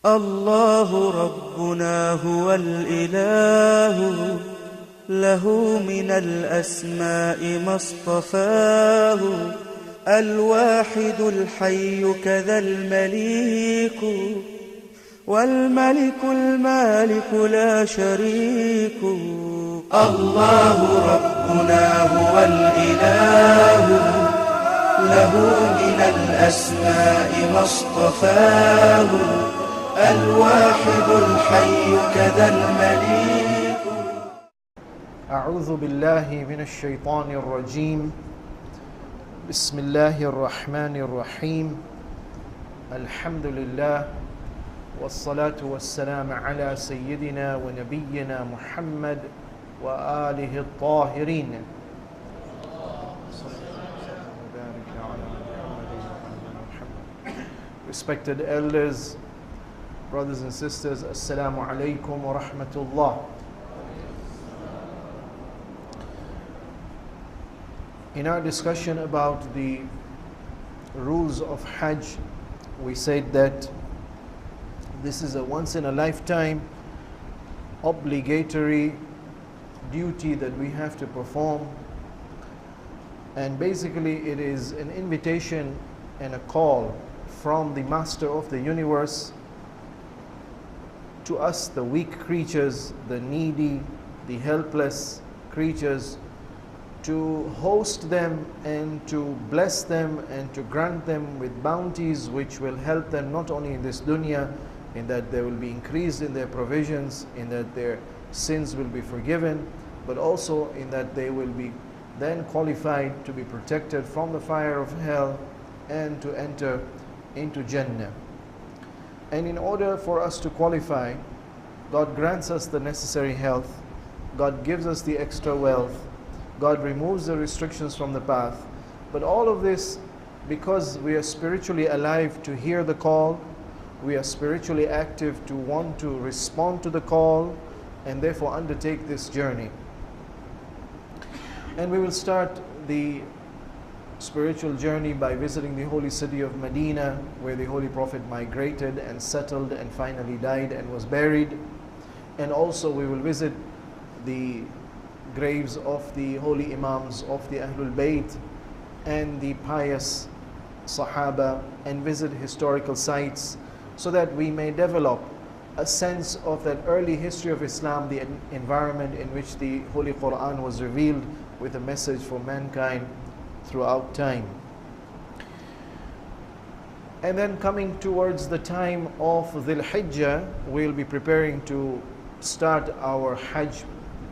الله ربنا هو الإله، له من الأسماء ما اصطفاه، الواحد الحي كذا المليك، والملك المالك لا شريك. الله ربنا هو الإله، له من الأسماء ما اصطفاه، الواحد الحي كذا المليك. أعوذ بالله من الشيطان الرجيم. بسم الله الرحمن الرحيم. الحمد لله والصلاة والسلام على سيدنا ونبينا محمد وآله الطاهرين. Respected elders, brothers and sisters, Assalamu alaikum wa rahmatullah. In our discussion about the rules of Hajj, we said that this is a once in a lifetime obligatory duty that we have to perform, and basically it is an invitation and a call from the Master of the universe to us, the weak creatures, the needy, the helpless creatures, to host them and to bless them and to grant them with bounties which will help them not only in this dunya, in that they will be increased in their provisions, in that their sins will be forgiven, but also in that they will be then qualified to be protected from the fire of hell and to enter into Jannah. And in order for us to qualify, God grants us the necessary health, God gives us the extra wealth, God removes the restrictions from the path. But all of this because we are spiritually alive to hear the call, we are spiritually active to want to respond to the call, and therefore undertake this journey. And we will start the spiritual journey by visiting the holy city of Medina, where the Holy Prophet migrated and settled and finally died and was buried. And also we will visit the graves of the holy Imams of the Ahlul Bayt and the pious Sahaba, and visit historical sites so that we may develop a sense of that early history of Islam, the environment in which the Holy Quran was revealed with a message for mankind throughout time. And then coming towards the time of Dhul Hijjah, we'll be preparing to start our Hajj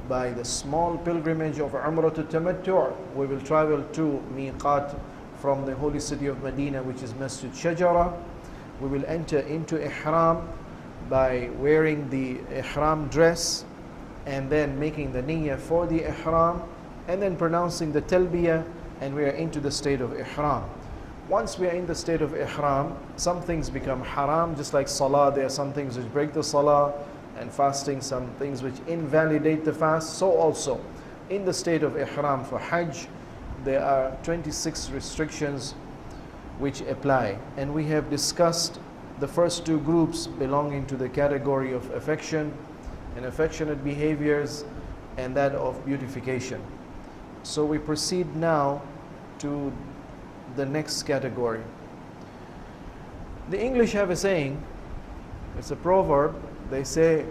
by the small pilgrimage of Umrah Tamattu'. We will travel to Miqat from the holy city of Medina, which is Masjid Shajara. We will enter into Ihram by wearing the Ihram dress and then making the niyyah for the Ihram and then pronouncing the Talbiyah, and we are into the state of Ihram. Once we are in the state of Ihram, some things become haram, just like Salah. There are some things which break the Salah, and fasting, some things which invalidate the fast. So also in the state of Ihram for Hajj, there are 26 restrictions which apply, and we have discussed the first two groups belonging to the category of affection and affectionate behaviors, and that of beautification. So we proceed now to the next category. The English have a saying, it's a proverb. They say,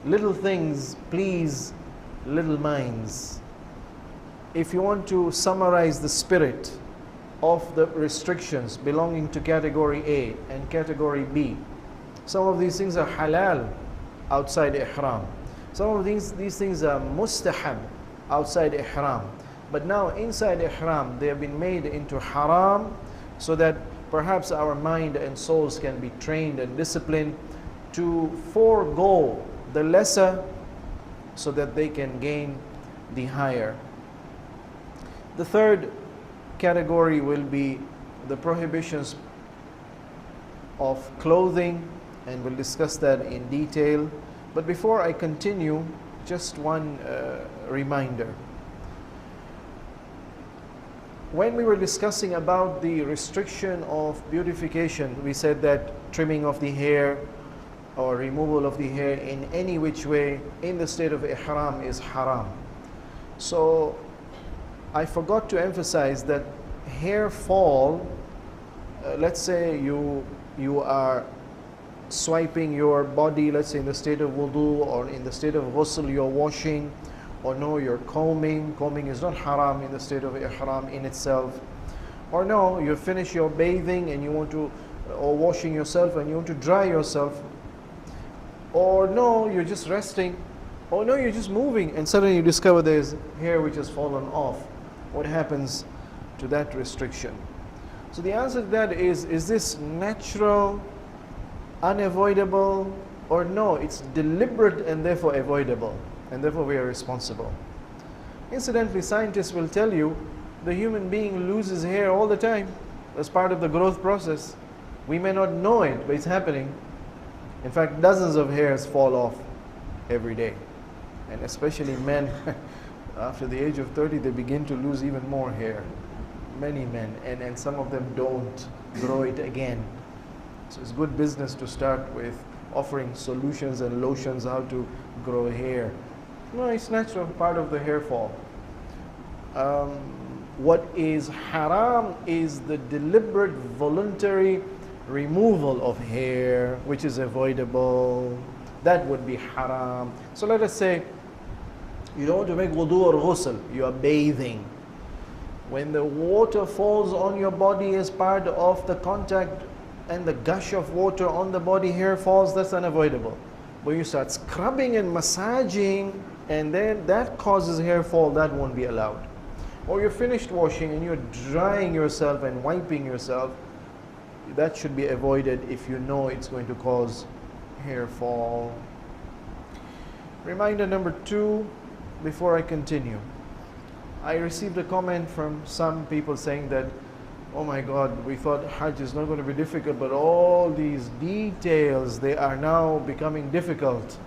little things please little minds. If you want to summarize the spirit of the restrictions belonging to category A and category B, some of these things are halal outside Ihram. Some of these things are mustahab outside Ihram. But now inside Ihram, they have been made into haram, so that perhaps our mind and souls can be trained and disciplined to forego the lesser so that they can gain the higher. The third category will be the prohibitions of clothing, and we'll discuss that in detail. But before I continue, just one reminder. When we were discussing about the restriction of beautification, we said that trimming of the hair or removal of the hair in any which way in the state of ihram is haram. So I forgot to emphasize that hair fall, let's say you are swiping your body, let's say in the state of wudu or in the state of ghusl, you're washing, or no, you're combing. Combing is not haram in the state of ihram in itself. Or no, you finish your bathing and you want to, or washing yourself and you want to dry yourself. Or no, you're just resting. Or no, you're just moving and suddenly you discover there's hair which has fallen off. What happens to that restriction? So the answer to that is this natural, unavoidable, or no, it's deliberate and therefore avoidable, and therefore we are responsible. Incidentally, scientists will tell you the human being loses hair all the time as part of the growth process. We may not know it, but it's happening. In fact, dozens of hairs fall off every day. And especially men, after the age of 30, they begin to lose even more hair. Many men, and some of them don't grow it again. So it's good business to start with offering solutions and lotions how to grow hair. No, it's natural, part of the hair fall. What is haram is the deliberate, voluntary removal of hair, which is avoidable. That would be haram. So let us say you don't want to make wudu or ghusl, you are bathing. When the water falls on your body as part of the contact and the gush of water on the body, hair falls, that's unavoidable. But you start scrubbing and massaging and then that causes hair fall, that won't be allowed. Or you're finished washing and you're drying yourself and wiping yourself, that should be avoided if you know it's going to cause hair fall. Reminder number 2, before I continue. I received a comment from some people saying that, oh my God, we thought Hajj is not going to be difficult, but all these details, they are now becoming difficult.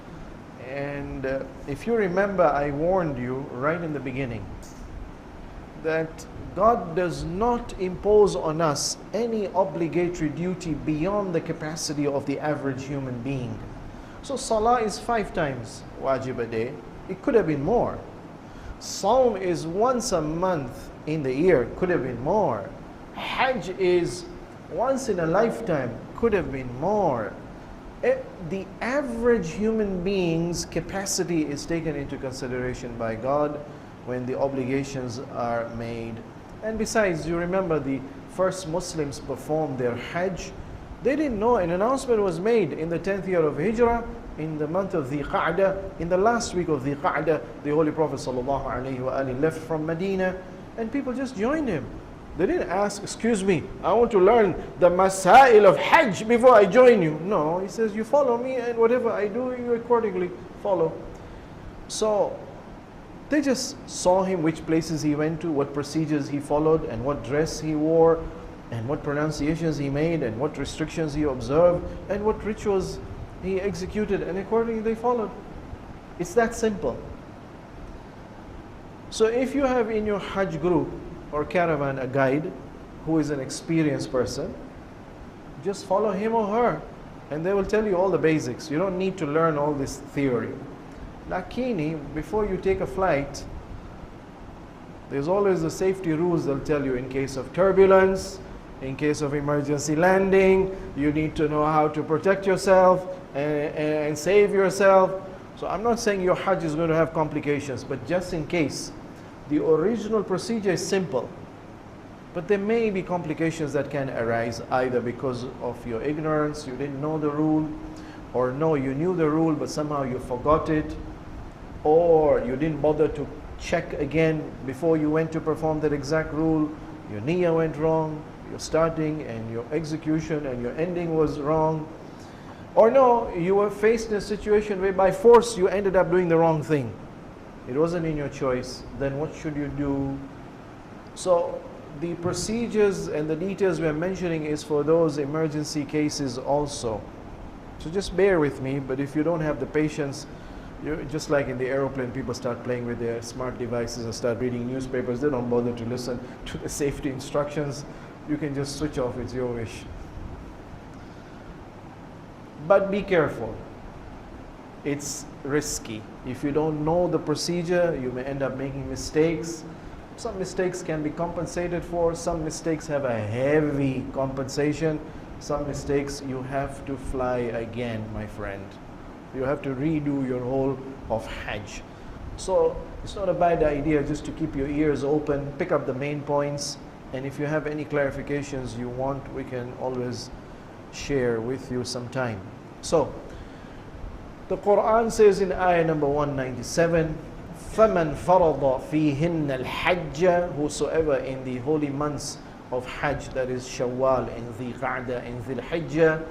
And if you remember, I warned you right in the beginning that God does not impose on us any obligatory duty beyond the capacity of the average human being. So Salah is 5 times wajib a day. It could have been more. Saum is once a month in the year, could have been more. Hajj is once in a lifetime, could have been more. The average human being's capacity is taken into consideration by God when the obligations are made. And besides, you remember the first Muslims performed their Hajj. They didn't know, an announcement was made in the 10th year of Hijrah, in the month of the Qa'dah, in the last week of the Qa'dah, the Holy Prophet ﷺ left from Medina and people just joined him. They didn't ask, excuse me, I want to learn the Masael of Hajj before I join you. No, he says, you follow me and whatever I do, you accordingly follow. So they just saw him, which places he went to, what procedures he followed, and what dress he wore, and what pronunciations he made, and what restrictions he observed, and what rituals he executed, and accordingly they followed. It's that simple. So if you have in your Hajj group or caravan a guide who is an experienced person, just follow him or her and they will tell you all the basics. You don't need to learn all this theory. Lakini, before you take a flight, there's always the safety rules they'll tell you in case of turbulence, in case of emergency landing, you need to know how to protect yourself and save yourself. So I'm not saying your Hajj is going to have complications, but just in case, the original procedure is simple. But there may be complications that can arise either because of your ignorance, you didn't know the rule, or no, you knew the rule but somehow you forgot it, or you didn't bother to check again before you went to perform that exact rule, your niyyah went wrong, your starting and your execution and your ending was wrong. Or no, you were faced in a situation where by force you ended up doing the wrong thing. It wasn't in your choice. Then what should you do? So the procedures and the details we are mentioning is for those emergency cases also. So just bear with me, but if you don't have the patience, just like in the aeroplane, people start playing with their smart devices and start reading newspapers, they don't bother to listen to the safety instructions. You can just switch off, it's your wish. But be careful. It's risky. If you don't know the procedure, you may end up making mistakes. Some mistakes can be compensated for. Some mistakes have a heavy compensation. Some mistakes you have to fly again, my friend. You have to redo your whole of Hajj. So it's not a bad idea just to keep your ears open, pick up the main points, and if you have any clarifications you want, we can always share with you sometime. So the Quran says in ayah number 197, فَمَنْ فَرَضَ فِيهِنَّ الْحَجَّ, whosoever in the holy months of Hajj, that is Shawwal and Dhul Qa'dah and Dhul Hijjah,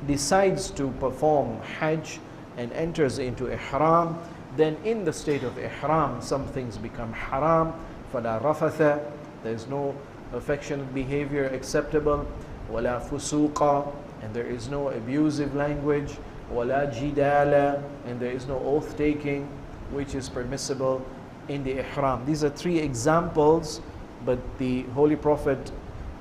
decides to perform Hajj and enters into Ihram, then in the state of Ihram some things become haram. فَلَا رَفَثَ, there is no affectionate behavior acceptable. وَلَا فُسُوقَ, and there is no abusive language. وَلَا جِدَالَ, and there is no oath taking which is permissible in the Ihram. These are three examples, but the Holy Prophet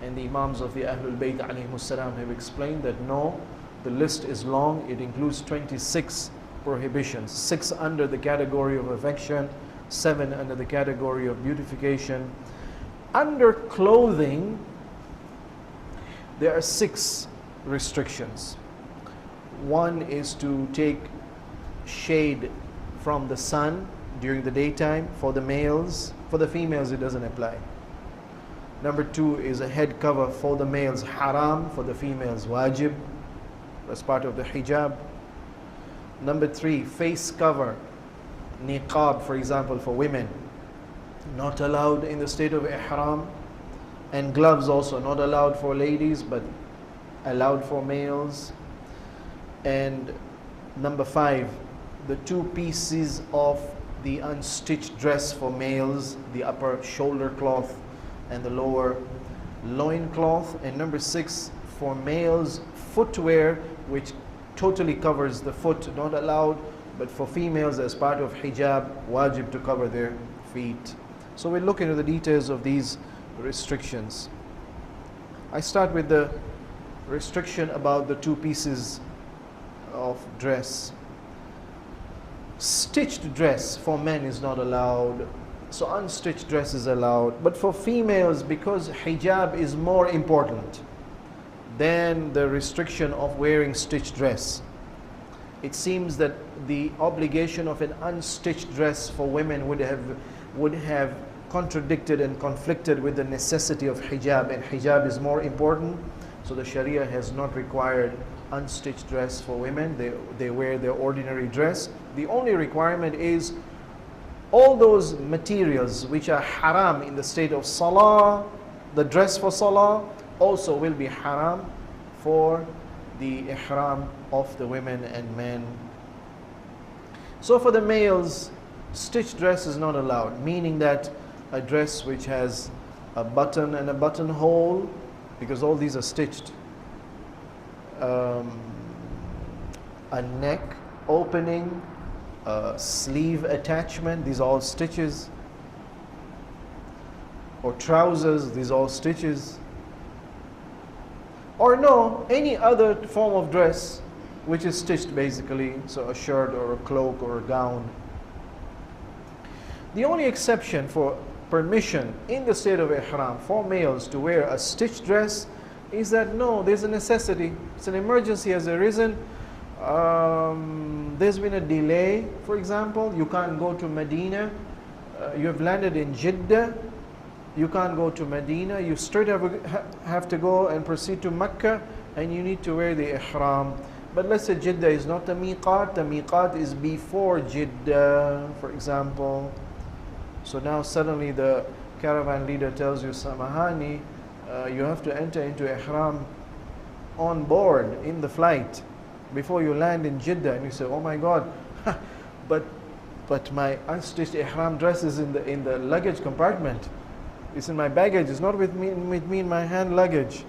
and the Imams of the Ahlul Bayt alayhimus salam have explained that no, the list is long. It includes 26 prohibitions, 6 under the category of affection, 7 under the category of beautification. Under clothing, there are 6 restrictions. One is to take shade from the sun during the daytime for the males. For the females it doesn't apply. Number 2 is a head cover for the males, haram. For the females, wajib, as part of the hijab. Number 3, face cover, niqab for example for women, not allowed in the state of ihram. And gloves also not allowed for ladies but allowed for males. And number 5, the 2 pieces of the unstitched dress for males, the upper shoulder cloth and the lower loin cloth. And number 6, for males, footwear which totally covers the foot, not allowed, but for females as part of hijab, wajib to cover their feet. So we'll look into the details of these restrictions. I start with the restriction about the 2 pieces of dress. Stitched dress for men is not allowed, so unstitched dress is allowed. But for females, because hijab is more important than the restriction of wearing stitched dress, it seems that the obligation of an unstitched dress for women would have contradicted and conflicted with the necessity of hijab, and hijab is more important. So the Sharia has not required unstitched dress for women. They wear their ordinary dress. The only requirement is all those materials which are haram in the state of salah, the dress for salah also will be haram for the ihram of the women and men. So for the males, stitched dress is not allowed, meaning that a dress which has a button and a buttonhole, because all these are stitched, a neck opening, a sleeve attachment, these are all stitches, or trousers, these are all stitches. Or no, any other form of dress which is stitched basically, so a shirt or a cloak or a gown. The only exception for permission in the state of ihram for males to wear a stitched dress is that no, there's a necessity, it's an emergency has arisen. There's been a delay, for example, you can't go to Medina, you have landed in Jeddah, you can't go to Medina, you straight have to go and proceed to Mecca, and you need to wear the ihram. But let's say Jeddah is not the miqat is before Jeddah, for example. So now suddenly the caravan leader tells you, Samahani, you have to enter into ihram on board in the flight before you land in Jeddah. And you say, oh my God, but my unstitched ihram dress is in the luggage compartment. It's in my baggage, it's not with me in my hand luggage.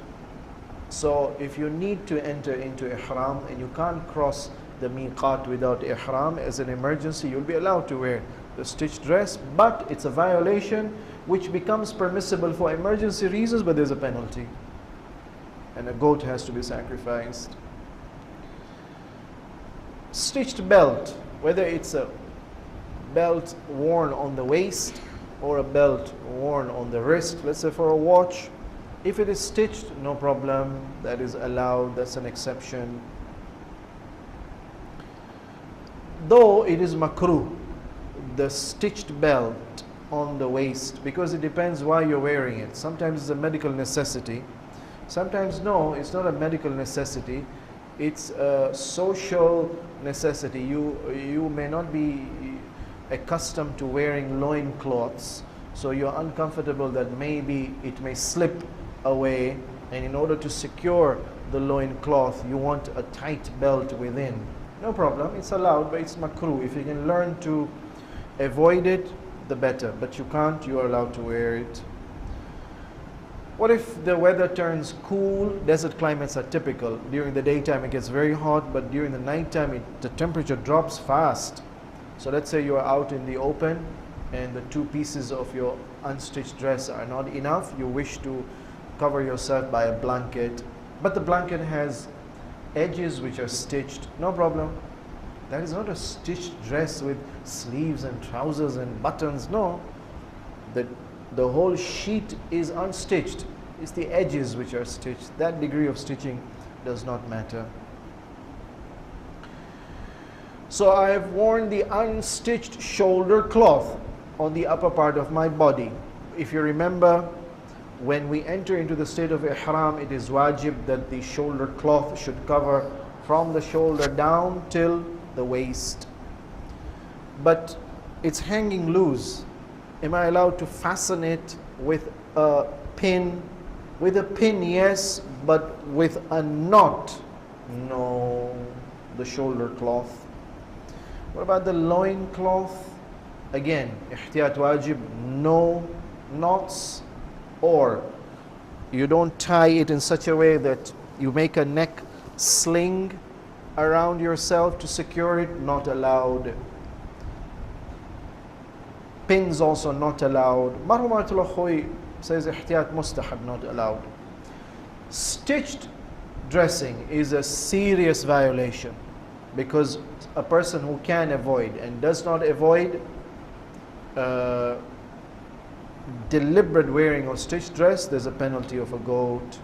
So if you need to enter into ihram and you can't cross the miqat without ihram, as an emergency you'll be allowed to wear the stitched dress, but it's a violation which becomes permissible for emergency reasons, but there's a penalty and a goat has to be sacrificed. Stitched belt, whether it's a belt worn on the waist or a belt worn on the wrist, let's say for a watch, if it is stitched, no problem, that is allowed, that's an exception. Though it is makruh, the stitched belt on the waist, because it depends why you're wearing it. Sometimes it's a medical necessity, sometimes no, it's not a medical necessity, it's a social necessity. You may not be accustomed to wearing loin cloths, so you're uncomfortable that maybe it may slip away, and in order to secure the loin cloth you want a tight belt within. No problem, it's allowed, but it's makruh. If you can learn to avoid it, the better, but you can't, you are allowed to wear it. What if the weather turns cool? Desert climates are typical. During the daytime it gets very hot, but during the nighttime the temperature drops fast. So let's say you are out in the open and the two pieces of your unstitched dress are not enough. You wish to cover yourself by a blanket, but the blanket has edges which are stitched. No problem. That is not a stitched dress with sleeves and trousers and buttons. No. The whole sheet is unstitched. It's the edges which are stitched. That degree of stitching does not matter. So I have worn the unstitched shoulder cloth on the upper part of my body. If you remember, when we enter into the state of ihram, it is wajib that the shoulder cloth should cover from the shoulder down till the waist. But it's hanging loose. Am I allowed to fasten it with a pin? With a pin, yes, but with a knot, no. The shoulder cloth. What about the loin cloth? Again, ihtiyat wajib, no knots, or you don't tie it in such a way that you make a neck sling around yourself to secure it, not allowed. Pins also not allowed. Marhumatul Akhoy says ihtiyat mustahab, not allowed. Stitched dressing is a serious violation, because a person who can avoid and does not avoid deliberate wearing of stitched dress, there's a penalty of a goat.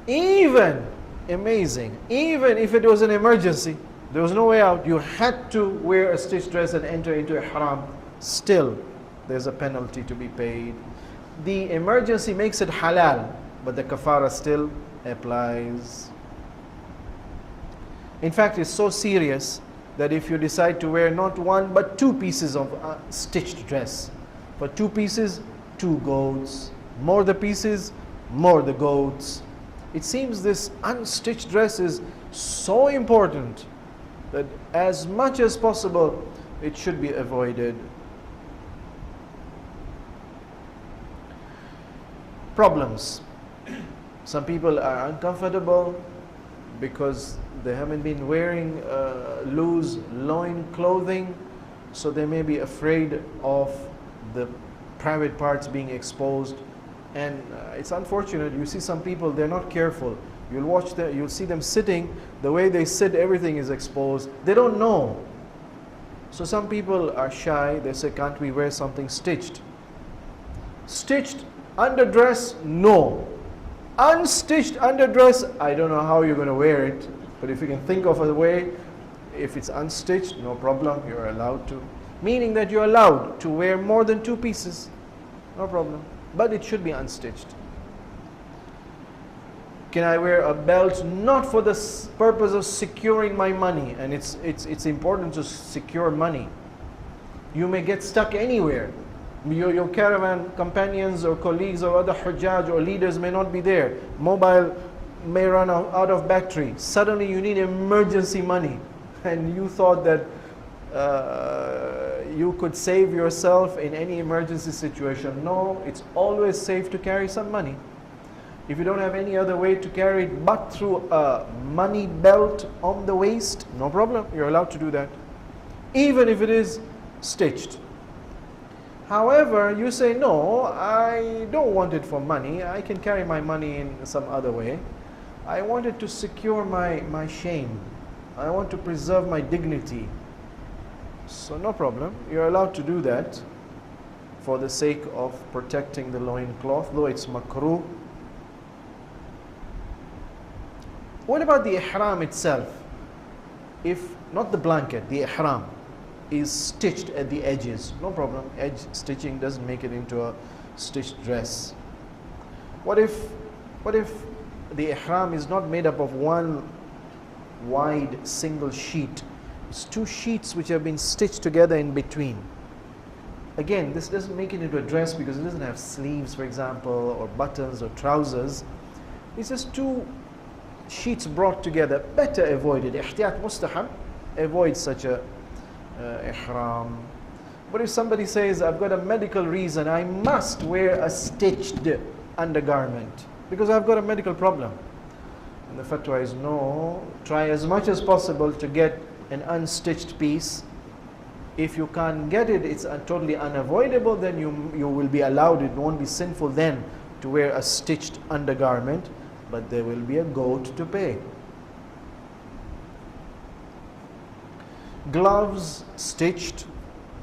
Even, amazing, even if it was an emergency, there was no way out, you had to wear a stitched dress and enter into ihram, still there's a penalty to be paid. The emergency makes it halal, but the kafara still applies. In fact, it's so serious that if you decide to wear not one but two pieces of stitched dress, for two pieces, 2 goats, more the pieces, more the goats. It seems this unstitched dress is so important that as much as possible it should be avoided. Problems. Some people are uncomfortable because they haven't been wearing loose loin clothing, so they may be afraid of the private parts being exposed. And it's unfortunate, you see some people, they're not careful. You'll see them sitting, the way they sit, everything is exposed. They don't know. So some people are shy, they say, can't we wear something stitched? Stitched underdress, no. Unstitched underdress, I don't know how you're going to wear it, but if you can think of a way, if it's unstitched, no problem, you're allowed to. Meaning that you're allowed to wear more than 2 pieces, no problem. But it should be unstitched. Can I wear a belt not for the purpose of securing my money? And it's important to secure money. You may get stuck anywhere. Your caravan companions or colleagues or other hujjaj or leaders may not be there. Mobile may run out of battery. Suddenly you need emergency money, and you thought that you could save yourself in any emergency situation. No, it's always safe to carry some money. If you don't have any other way to carry it but through a money belt on the waist, no problem, you're allowed to do that, even if it is stitched. However, you say, no, I don't want it for money, I can carry my money in some other way. I want it to secure my shame. I want to preserve my dignity. So no problem, you're allowed to do that for the sake of protecting the loin cloth, though it's makruh. What about the ihram itself? If not the blanket, the ihram is stitched at the edges, no problem. Edge stitching doesn't make it into a stitched dress. What if the ihram is not made up of one wide single sheet? It's two sheets which have been stitched together in between. Again, this doesn't make it into a dress because it doesn't have sleeves, for example, or buttons or trousers. It's just two sheets brought together. Better avoid it. Ihtiyat mustahab. Avoid such a ihram. But if somebody says, I've got a medical reason, I must wear a stitched undergarment because I've got a medical problem. And the fatwa is no, try as much as possible to get an unstitched piece. If you can't get it, it's totally unavoidable, then you will be allowed, it won't be sinful then to wear a stitched undergarment, but there will be a goat to pay. Gloves stitched,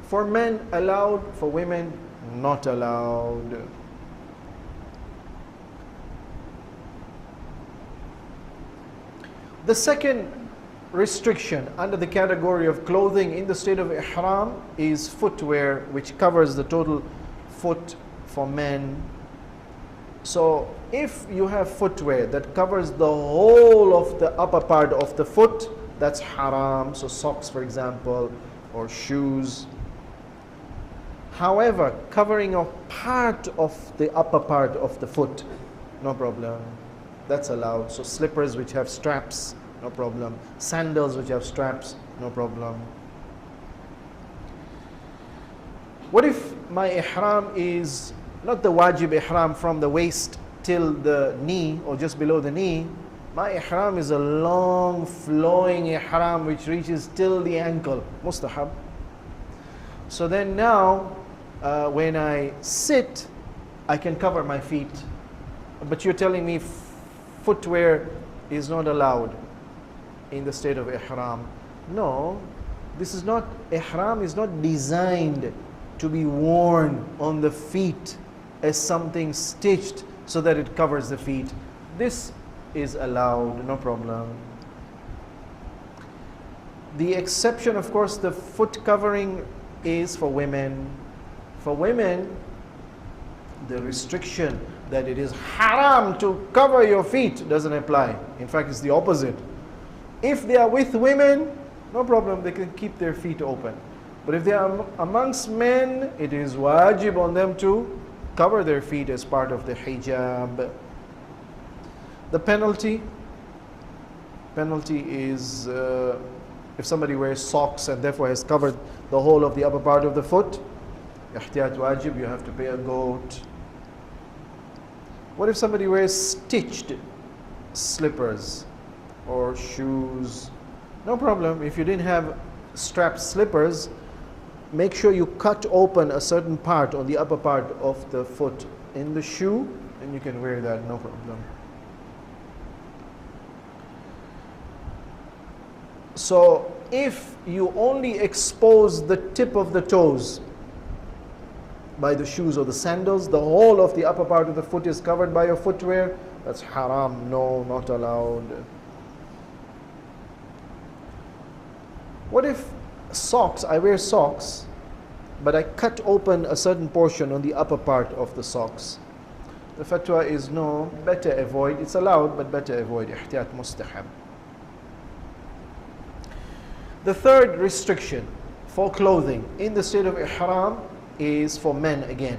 for men allowed, for women not allowed. The second restriction under the category of clothing in the state of ihram is footwear, which covers the total foot for men. So if you have footwear that covers the whole of the upper part of the foot, that's haram. So socks, for example, or shoes. However, covering a part of the upper part of the foot, no problem. That's allowed. So slippers which have straps, no problem. Sandals which have straps, no problem. What if my ihram is not the wajib ihram from the waist till the knee or just below the knee? My ihram is a long flowing ihram which reaches till the ankle, mustahab. So then now when I sit, I can cover my feet. But you're telling me footwear is not allowed in the state of ihram. No, this is not, ihram is not designed to be worn on the feet as something stitched so that it covers the feet. This is allowed, no problem. The exception, of course, the foot covering is for women. For women, the restriction that it is haram to cover your feet doesn't apply. In fact, it's the opposite. If they are with women, no problem, they can keep their feet open. But if they are amongst men, it is wajib on them to cover their feet as part of the hijab. The penalty is if somebody wears socks and therefore has covered the whole of the upper part of the foot, ihtiyat wajib, you have to pay a goat. What if somebody wears stitched slippers or shoes? No problem. If you didn't have strapped slippers, make sure you cut open a certain part on the upper part of the foot in the shoe, and you can wear that, no problem. So if you only expose the tip of the toes by the shoes or the sandals, the whole of the upper part of the foot is covered by your footwear, that's haram, no, not allowed. What if socks, I wear socks, but I cut open a certain portion on the upper part of the socks? The fatwa is no, better avoid. It's allowed, but better avoid. Ihtiyat mustahab. The third restriction for clothing in the state of ihram is for men again.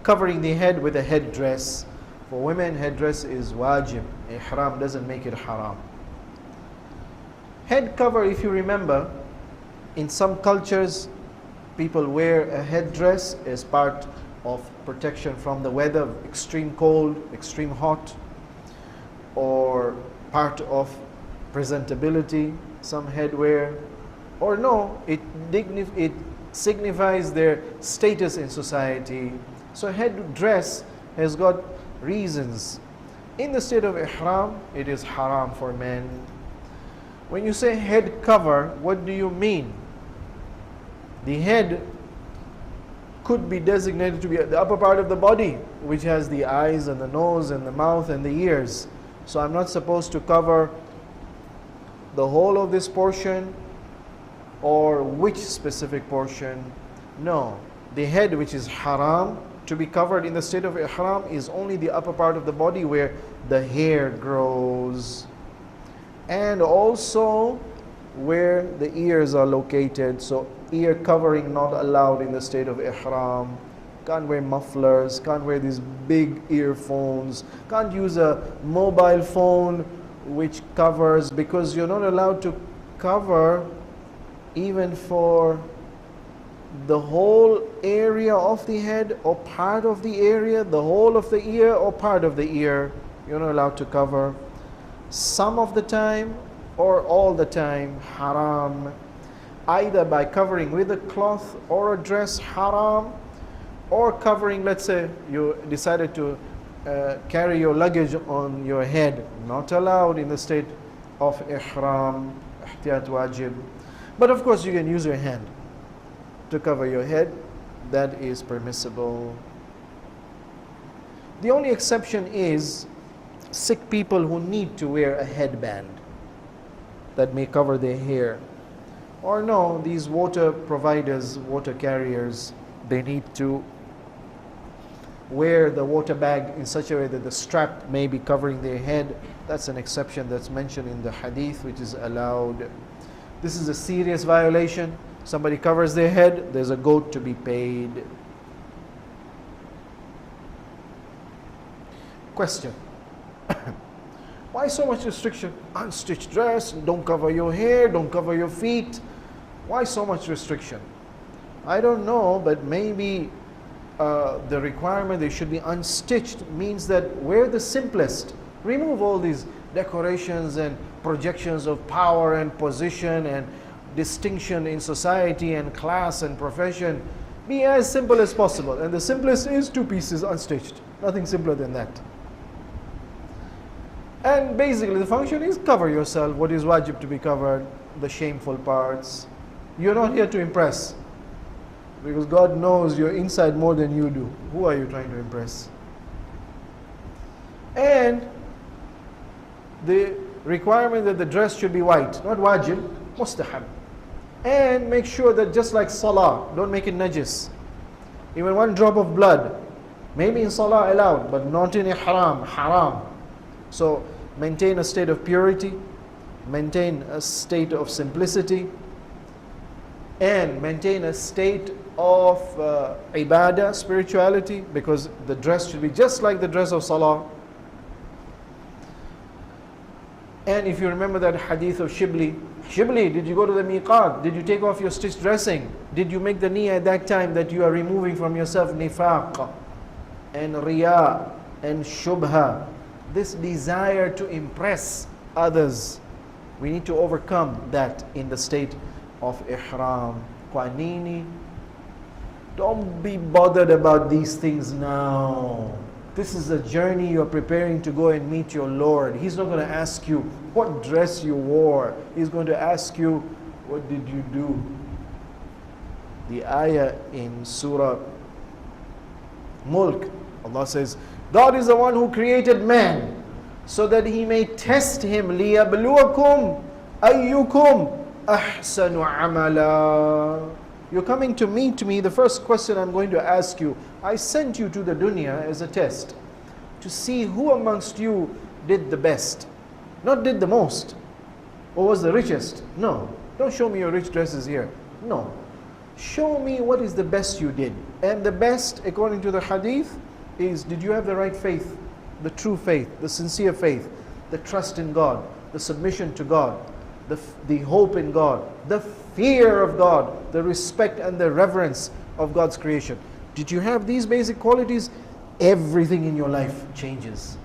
Covering the head with a headdress. For women, headdress is wajib. Ihram doesn't make it haram. Head cover, if you remember, in some cultures, people wear a headdress as part of protection from the weather, extreme cold, extreme hot, or part of presentability, some headwear, or no, it signifies their status in society. So headdress has got reasons. In the state of ihram, it is haram for men. When you say head cover, what do you mean? The head could be designated to be the upper part of the body, which has the eyes and the nose and the mouth and the ears. So I'm not supposed to cover the whole of this portion or which specific portion. No. The head, which is haram to be covered in the state of ihram, is only the upper part of the body where the hair grows, and also where the ears are located. So ear covering not allowed in the state of ihram. Can't wear mufflers, can't wear these big earphones, can't use a mobile phone which covers, because you're not allowed to cover even for the whole area of the head or part of the area, the whole of the ear or part of the ear. You're not allowed to cover. Some of the time or all the time, haram. Either by covering with a cloth or a dress, haram, or covering, let's say you decided to carry your luggage on your head, not allowed in the state of ihram, ihtiyat wajib. But of course you can use your hand to cover your head, that is permissible. The only exception is sick people who need to wear a headband that may cover their hair. Or no, these water providers, water carriers, they need to wear the water bag in such a way that the strap may be covering their head. That's an exception that's mentioned in the hadith, which is allowed. This is a serious violation. Somebody covers their head, there's a goat to be paid. Question. Why so much restriction? Unstitched dress, don't cover your hair, don't cover your feet. Why so much restriction? I don't know, but maybe the requirement they should be unstitched means that wear the simplest. Remove all these decorations and projections of power and position and distinction in society and class and profession. Be as simple as possible. And the simplest is 2 pieces unstitched. Nothing simpler than that. And basically the function is cover yourself. What is wajib to be covered? The shameful parts. You're not here to impress, because God knows your inside more than you do. Who are you trying to impress? And the requirement that the dress should be white, not wajib, mustahab. And make sure that just like salah, don't make it najis. Even 1 drop of blood, maybe in salah allowed, but not in ihram, haram. So maintain a state of purity, maintain a state of simplicity, and maintain a state of ibadah, spirituality, because the dress should be just like the dress of salah. And if you remember that hadith of Shibli, Shibli, did you go to the miqat? Did you take off your stitched dressing? Did you make the niyyah at that time that you are removing from yourself nifaq and riya and shubha? This desire to impress others, we need to overcome that in the state of ihram. Kwanini, don't be bothered about these things now. This is a journey you're preparing to go and meet your Lord. He's not going to ask you what dress you wore. He's going to ask you, what did you do? The ayah in Surah Mulk, Allah says, God is the one who created man so that He may test him. لِيَبْلُوَكُمْ أَيُّكُمْ أَحْسَنُ عَمَلًا. You're coming to meet me. The first question I'm going to ask you, I sent you to the dunya as a test to see who amongst you did the best, not did the most or was the richest. No, don't show me your rich dresses here. No, show me what is the best you did. And the best, according to the hadith, is, did you have the right faith, the true faith, the sincere faith, the trust in God, the submission to God, the hope in God, the fear of God, the respect and the reverence of God's creation. Did you have these basic qualities? Everything in your life changes.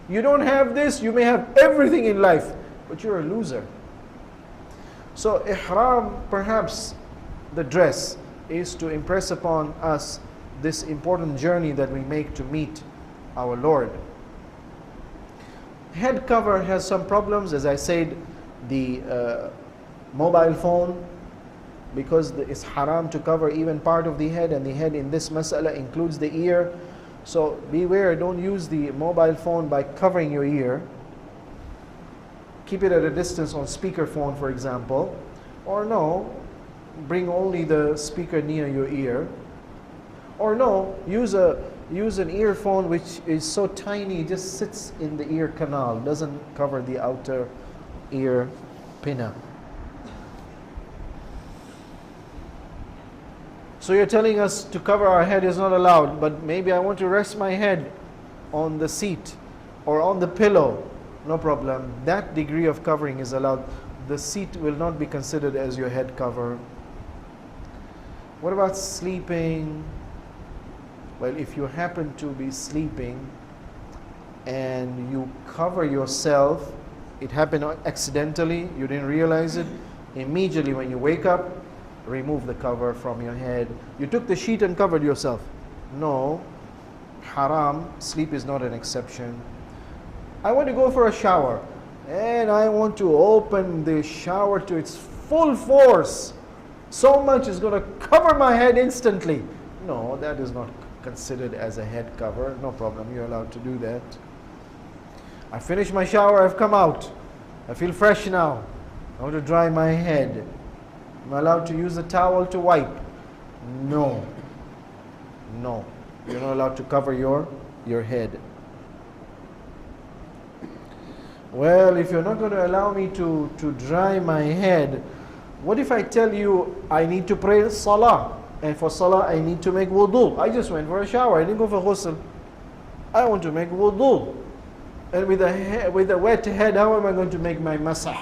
You don't have this, you may have everything in life, but you're a loser. So ihram, perhaps the dress, is to impress upon us this important journey that we make to meet our Lord. Head cover has some problems. As I said, the mobile phone, because it's haram to cover even part of the head, and the head in this mas'ala includes the ear. So beware, don't use the mobile phone by covering your ear. Keep it at a distance on speakerphone, for example. Or no, bring only the speaker near your ear. Or no, use an earphone which is so tiny, it just sits in the ear canal, doesn't cover the outer ear pinna. So you're telling us to cover our head is not allowed, but maybe I want to rest my head on the seat or on the pillow. No problem. That degree of covering is allowed. The seat will not be considered as your head cover. What about sleeping? Well, if you happen to be sleeping and you cover yourself, it happened accidentally, you didn't realize it, immediately when you wake up, remove the cover from your head. You took the sheet and covered yourself. No, haram, sleep is not an exception. I want to go for a shower and I want to open the shower to its full force. So much is going to cover my head instantly. No, that is not considered as a head cover. No problem, you're allowed to do that. I finished my shower, I've come out. I feel fresh now. I want to dry my head. Am I allowed to use a towel to wipe? No. No. You're not allowed to cover your head. Well, if you're not going to allow me to dry my head, what if I tell you I need to pray salah? And for salah I need to make wudu. I just went for a shower. I didn't go for ghusl. I want to make wudu. And with a wet head, how am I going to make my masah?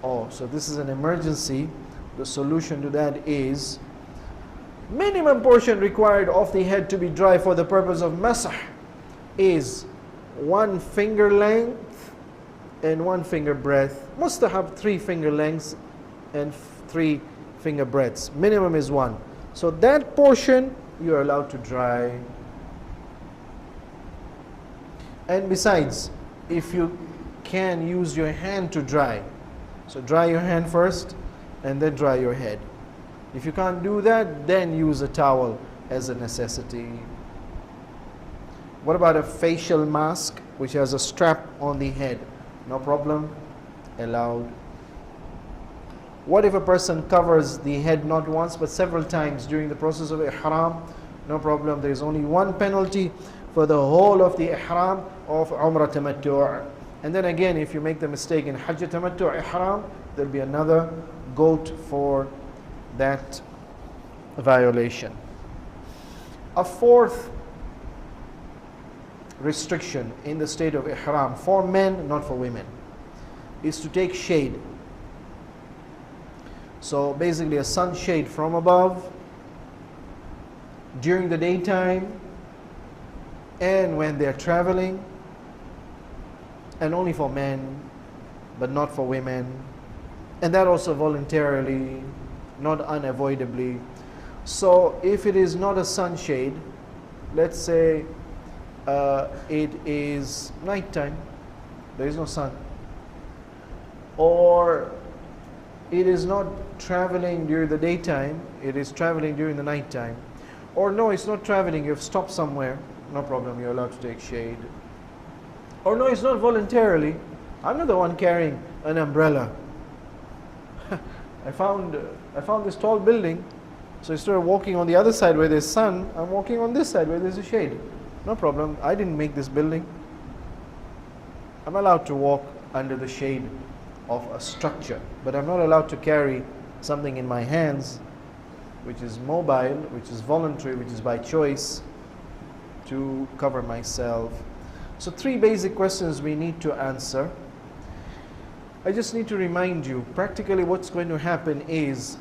Oh, so this is an emergency. The solution to that is minimum portion required of the head to be dry for the purpose of masah is 1 finger length and 1 finger breadth. Mustahab 3 finger lengths and 3 finger breadths. Minimum is 1. So that portion you are allowed to dry. And besides, if you can use your hand to dry, so dry your hand first and then dry your head. If you can't do that, then use a towel as a necessity. What about a facial mask which has a strap on the head? No problem, allowed. What if a person covers the head not once but several times during the process of ihram? No problem, there is only one penalty for the whole of the ihram of Umrah Tamattu'. And then again, if you make the mistake in Hajj Tamattu' ihram, there will be another goat for that violation. A fourth restriction in the state of ihram for men, not for women, is to take shade. So basically a sunshade from above during the daytime and when they are traveling, and only for men but not for women, and that also voluntarily, not unavoidably. So if it is not a sunshade, let's say it is nighttime, there is no sun, or it is not traveling during the daytime, it is traveling during the nighttime, or no, it's not traveling, you've stopped somewhere, no problem, you're allowed to take shade. Or no, it's not voluntarily, I'm not the one carrying an umbrella. I found this tall building, so instead of walking on the other side where there's sun, I'm walking on this side where there's a shade. No problem, I didn't make this building. I'm allowed to walk under the shade of a structure, but I'm not allowed to carry something in my hands which is mobile, which is voluntary, which is by choice, to cover myself. So 3 basic questions we need to answer. I just need to remind you, practically what's going to happen is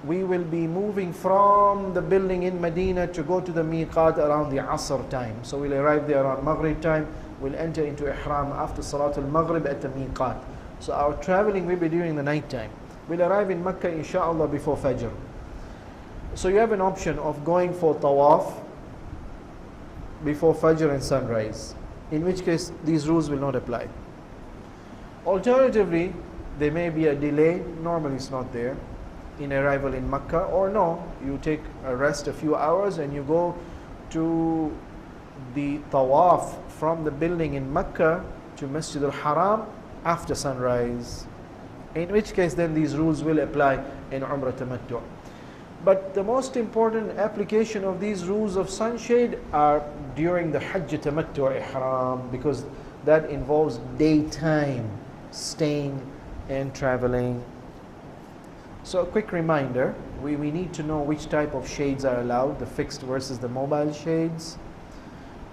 we will be moving from the building in Medina to go to the miqat around the Asr time. So we'll arrive there around Maghrib time, we'll enter into Ihram after Salat al-Maghrib at the miqat. So our traveling will be during the night time. We'll arrive in Makkah inshallah before Fajr. So you have an option of going for tawaf before Fajr and sunrise, in which case these rules will not apply. Alternatively, there may be a delay, normally it's not there, in arrival in Mecca, or no, you take a rest a few hours and you go to the tawaf from the building in Mecca to Masjid al-Haram after sunrise. In which case then these rules will apply in Umrah Tamattu'. But the most important application of these rules of sunshade are during the Hajj Tamattu' Ihram, because that involves daytime staying and traveling. So a quick reminder, we need to know which type of shades are allowed, the fixed versus the mobile shades.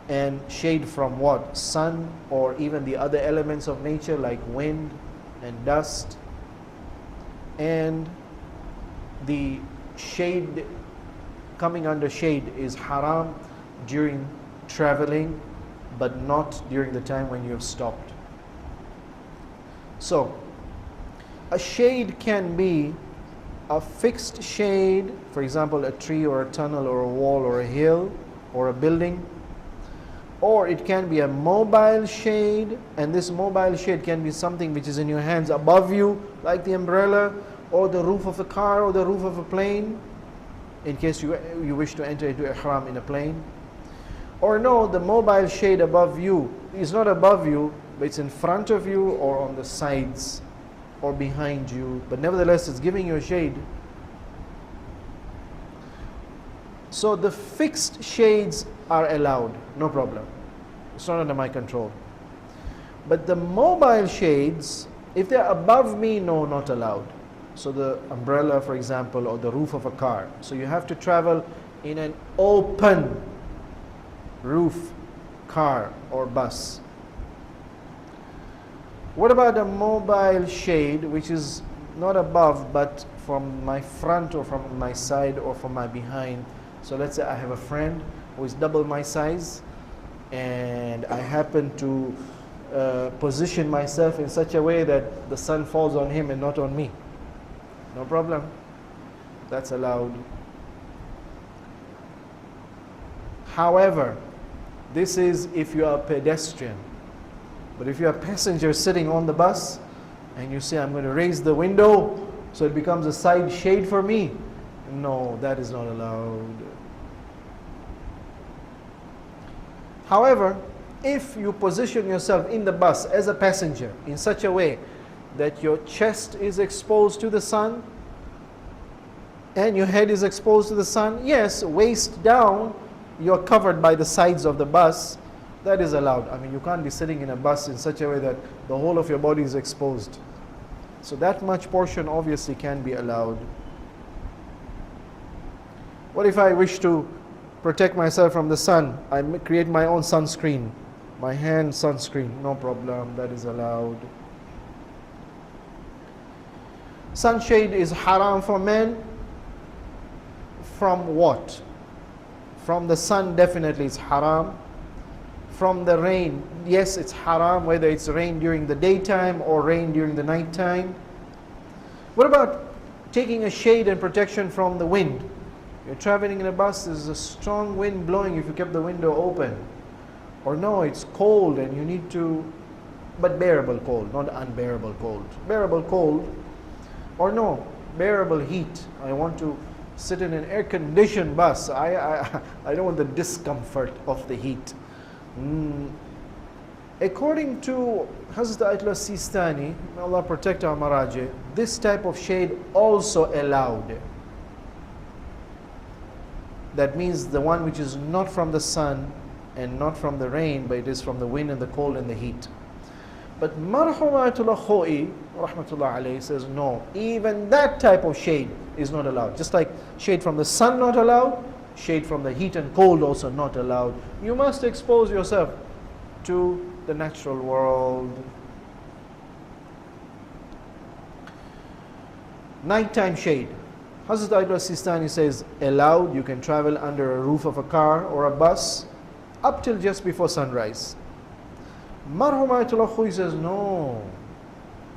And shade from what? Sun or even the other elements of nature like wind and dust. And the shade, coming under shade is haram during traveling, but not during the time when you have stopped. So, a shade can be a fixed shade, for example, a tree or a tunnel or a wall or a hill or a building. Or it can be a mobile shade, and this mobile shade can be something which is in your hands above you, like the umbrella, or the roof of a car, or the roof of a plane, in case you wish to enter into ihram in a plane. Or no, the mobile shade above you is not above you, but it's in front of you, or on the sides, or behind you, but nevertheless it's giving you a shade. So the fixed shades are allowed, no problem. It's not under my control. But the mobile shades, if they're above me, no, not allowed. So the umbrella, for example, or the roof of a car. So you have to travel in an open roof car or bus. What about a mobile shade which is not above but from my front or from my side or from my behind? So let's say I have a friend who is double my size, and I happen to position myself in such a way that the sun falls on him and not on me. No problem. That's allowed. However, this is if you are a pedestrian. But if you are a passenger sitting on the bus and you say, I'm going to raise the window so it becomes a side shade for me, no, that is not allowed. However, if you position yourself in the bus as a passenger in such a way that your chest is exposed to the sun and your head is exposed to the sun, yes, waist down, you're covered by the sides of the bus, that is allowed. I mean, you can't be sitting in a bus in such a way that the whole of your body is exposed. So that much portion obviously can be allowed. What if I wish to protect myself from the sun? I create my own sunscreen, my hand sunscreen, no problem, that is allowed. Sunshade is haram for men. From what? From the sun, definitely it's haram. From the rain, yes, it's haram, whether it's rain during the daytime or rain during the nighttime. What about taking a shade and protection from the wind? You're traveling in a bus, there's a strong wind blowing if you kept the window open. Or no, it's cold and you need to, but bearable cold, not unbearable cold. Bearable cold. Or no, bearable heat. I want to sit in an air-conditioned bus. I don't want the discomfort of the heat. According to Hazrat Ayatollah Sistani, may Allah protect our Maraji, this type of shade also allowed. That means the one which is not from the sun and not from the rain, but it is from the wind and the cold and the heat. But Marhum Ayatollah Khoi, rahmatullah alayhi, says no, even that type of shade is not allowed. Just like shade from the sun not allowed, shade from the heat and cold also not allowed. You must expose yourself to the natural world. Nighttime shade. Hazrat Ayatollah Sistani says allowed. You can travel under a roof of a car or a bus up till just before sunrise. Marhum Ayatollah Khoi says no.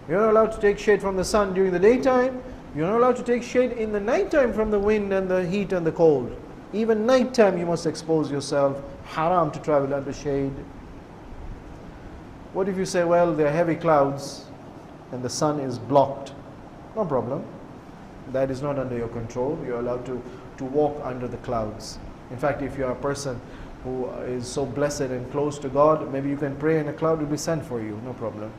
You're not allowed to take shade from the sun during the daytime. You're not allowed to take shade in the nighttime from the wind and the heat and the cold. Even nighttime you must expose yourself. Haram to travel under shade. What if you say, well, there are heavy clouds and the sun is blocked, no problem. That is not under your control. You're allowed to walk under the clouds. In fact, if you are a person who is so blessed and close to God, maybe you can pray and a cloud will be sent for you, no problem.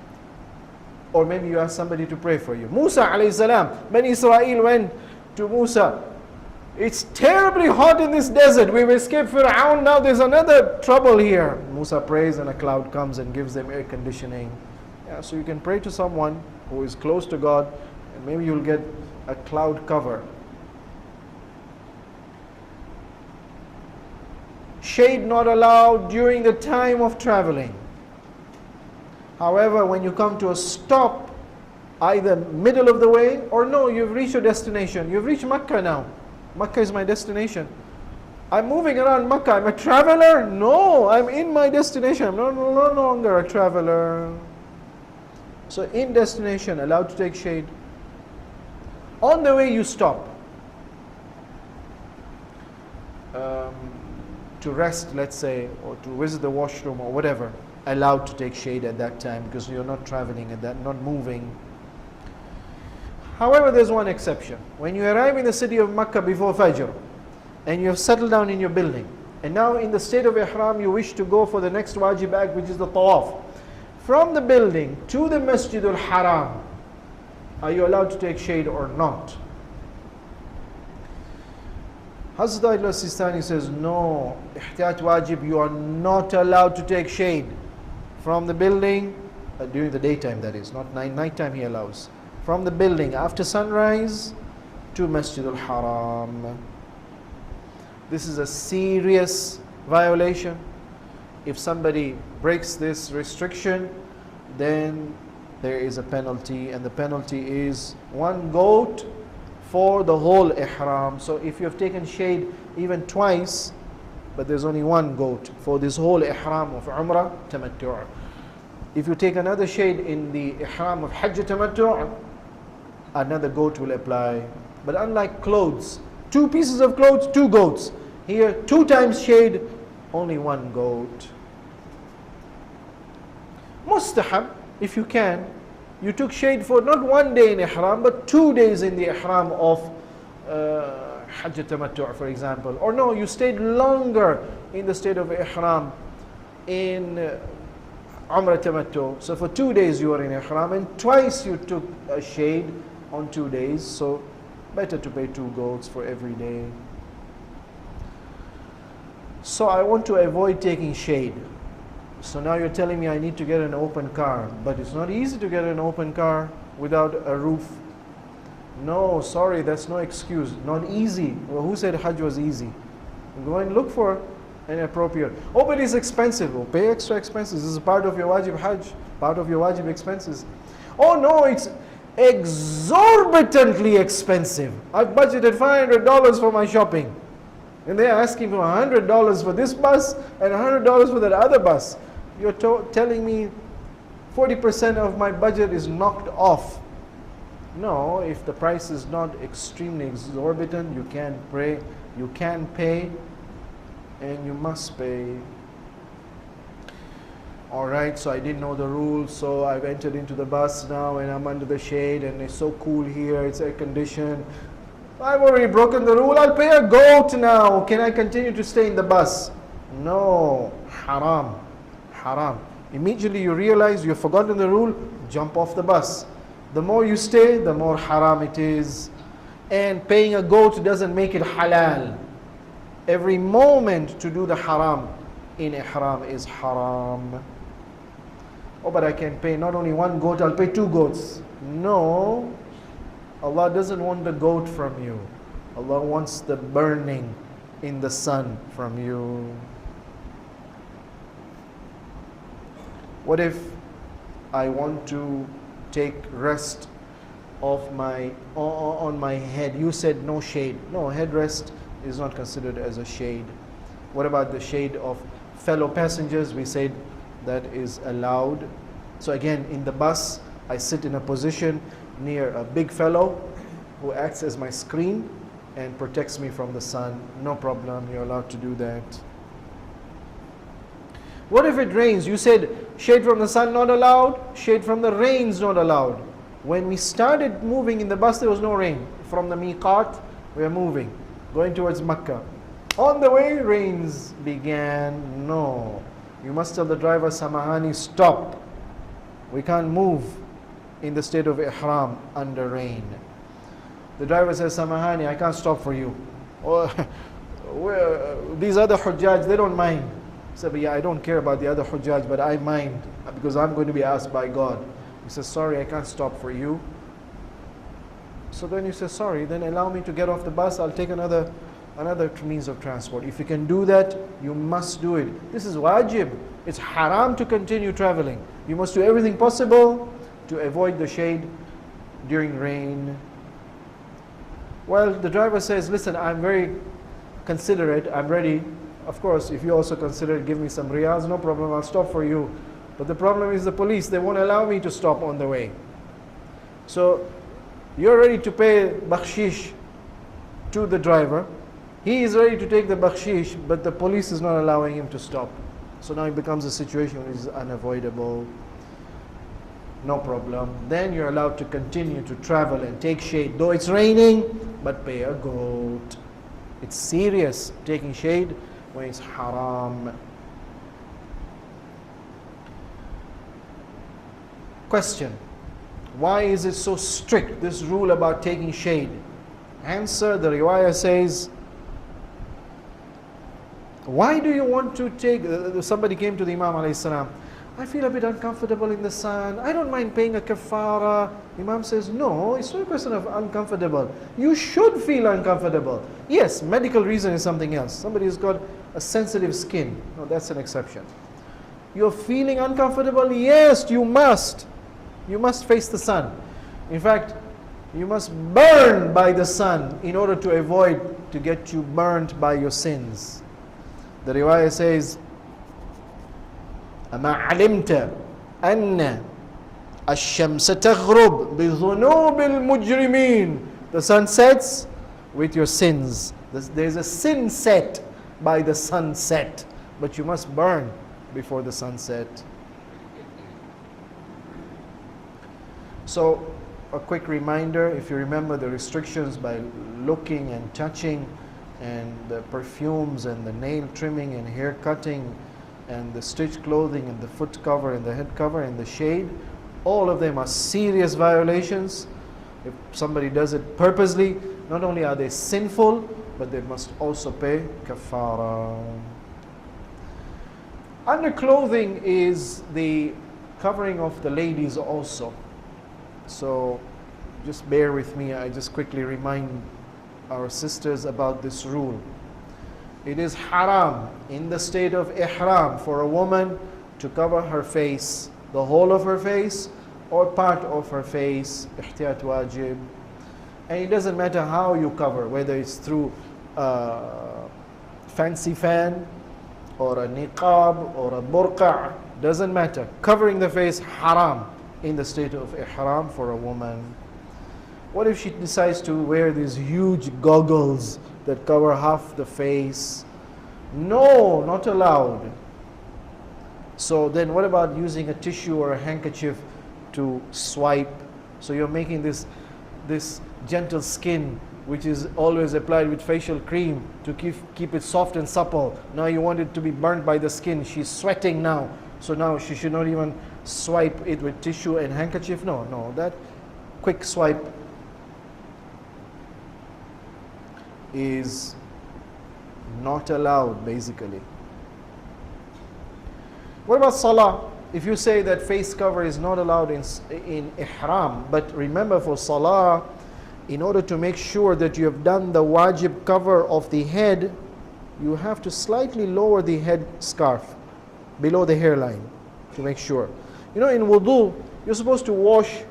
Or maybe you ask somebody to pray for you. Musa alayhi salam, Bani Israel went to Musa. It's terribly hot in this desert. We've escaped Fir'aun. Now there's another trouble here. Musa prays and a cloud comes and gives them air conditioning. Yeah, so you can pray to someone who is close to God, and maybe you'll get a cloud cover. Shade not allowed during the time of traveling. However, when you come to a stop, either middle of the way or no, you've reached your destination. You've reached Makkah now. Makkah is my destination. I'm moving around Makkah. I'm a traveler? No, I'm in my destination. I'm no longer a traveler. So in destination, allowed to take shade. On the way you stop. To rest, let's say, or to visit the washroom or whatever, allowed to take shade at that time because you're not traveling at that, not moving. However, there's one exception. When you arrive in the city of Makkah before Fajr and you have settled down in your building, and now in the state of Ihram you wish to go for the next wajib act, which is the tawaf. From the building to the Masjid al-Haram, are you allowed to take shade or not? Hazrat al-Sistani says, no, ihtiyat wajib, you are not allowed to take shade from the building, during the daytime that is, not nighttime he allows. From the building after sunrise to Masjid al-Haram. This is a serious violation. If somebody breaks this restriction, then there is a penalty, and the penalty is 1 goat for the whole ihram. So if you have taken shade even twice, but there's only 1 goat for this whole ihram of Umrah Tamattu'. If you take another shade in the ihram of Hajj Tamattu', another goat will apply. But unlike clothes, 2 pieces of clothes, 2 goats. Here 2 times shade, only 1 goat. Mustahab, if you can, you took shade for not 1 day in ihram, but 2 days in the ihram of Hajj Tamattu', for example. Or no, you stayed longer in the state of ihram in Umrah Tamattu'. So for 2 days you were in ihram, and twice you took a shade on 2 days. So better to pay 2 goats for every day. So I want to avoid taking shade. So now you're telling me I need to get an open car, but it's not easy to get an open car without a roof. No, sorry, that's no excuse. Not easy. Well, who said Hajj was easy? Go and look for an appropriate. Oh, but it's expensive. Oh, pay extra expenses. This is part of your wajib Hajj, part of your wajib expenses. Oh no, it's exorbitantly expensive. I've budgeted $500 for my shopping, and they're asking for $100 for this bus and $100 for that other bus. You're telling me 40% of my budget is knocked off. No, if the price is not extremely exorbitant, you can pray, you can pay, and you must pay. Alright, so I didn't know the rules, so I've entered into the bus now and I'm under the shade and it's so cool here, it's air conditioned. I've already broken the rule, I'll pay a goat now. Can I continue to stay in the bus? No, haram, haram. Immediately you realize you've forgotten the rule, jump off the bus. The more you stay, the more haram it is. And paying a goat doesn't make it halal. Every moment to do the haram in ihram is haram. Oh, but I can pay not only 1 goat, I'll pay 2 goats. No, Allah doesn't want the goat from you. Allah wants the burning in the sun from you. What if I want to take rest of on my head? You said no shade. No, headrest is not considered as a shade. What about the shade of fellow passengers? We said that is allowed. So again, in the bus, I sit in a position near a big fellow who acts as my screen and protects me from the sun. No problem, you're allowed to do that. What if it rains? You said shade from the sun not allowed, shade from the rains not allowed. When we started moving in the bus, there was no rain. From the miqat, we are moving, going towards Makkah. On the way, rains began. No. You must tell the driver, Samahani, stop. We can't move in the state of ihram under rain. The driver says, Samahani, I can't stop for you. Or, these other hujjaj, they don't mind. He said, but yeah, I don't care about the other hujjaj, but I mind because I'm going to be asked by God. He says, sorry, I can't stop for you. So then you say, sorry, then allow me to get off the bus. I'll take another means of transport. If you can do that, you must do it. This is wajib. It's haram to continue traveling. You must do everything possible to avoid the shade during rain. Well, the driver says, listen, I'm very considerate, I'm ready. Of course, if you also consider it, give me some riyals, no problem, I'll stop for you. But the problem is the police, they won't allow me to stop on the way. So, you're ready to pay bakshish to the driver. He is ready to take the bakshish, but the police is not allowing him to stop. So now it becomes a situation which is unavoidable. No problem. Then you're allowed to continue to travel and take shade. Though it's raining, but pay a goat. It's serious taking shade when it's haram. Question: why is it so strict, this rule about taking shade? Answer: the riwayah says, why do you want to take, somebody came to the Imam alayhi salam, I feel a bit uncomfortable in the sun, I don't mind paying a kafara. Imam says, no, it's not a question of uncomfortable. You should feel uncomfortable. Yes, medical reason is something else. Somebody has got a sensitive skin. No, that's an exception. You're feeling uncomfortable? Yes, you must. You must face the sun. In fact, you must burn by the sun in order to avoid to get you burnt by your sins. The riwayah says, أما علمت أن الشمس تغرب بذنوب المجرمين. The sun sets with your sins. There's a sin set by the sunset, but you must burn before the sunset. So, a quick reminder, if you remember the restrictions by looking and touching, and the perfumes and the nail trimming and hair cutting and the stitched clothing and the foot cover and the head cover and the shade, all of them are serious violations. If somebody does it purposely, not only are they sinful, but they must also pay kafara. Underclothing is the covering of the ladies also. So just bear with me, I just quickly remind our sisters about this rule. It is haram in the state of ihram for a woman to cover her face, the whole of her face or part of her face, ihtiyat wajib. And it doesn't matter how you cover, whether it's through a fancy fan or a niqab or a burqa, doesn't matter. Covering the face, haram in the state of ihram for a woman. What if she decides to wear these huge goggles that cover half the face? No, not allowed. So then what about using a tissue or a handkerchief to swipe? So you're making this gentle skin which is always applied with facial cream to keep it soft and supple. Now you want it to be burnt by the skin. She's sweating now. So now she should not even swipe it with tissue and handkerchief. No, that quick swipe is not allowed, basically. What about salah? If you say that face cover is not allowed in ihram, but remember for salah, in order to make sure that you have done the wajib cover of the head, you have to slightly lower the head scarf below the hairline to make sure. You know, in wudu, you're supposed to wash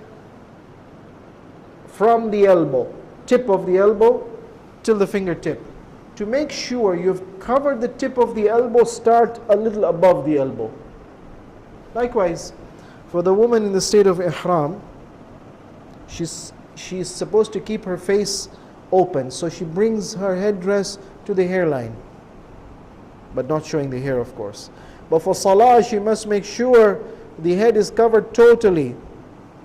from the elbow, tip of the elbow, till the fingertip. To make sure you've covered the tip of the elbow, start a little above the elbow. Likewise, for the woman in the state of ihram, she's supposed to keep her face open, so she brings her headdress to the hairline, but not showing the hair, of course. But for salah, she must make sure the head is covered totally.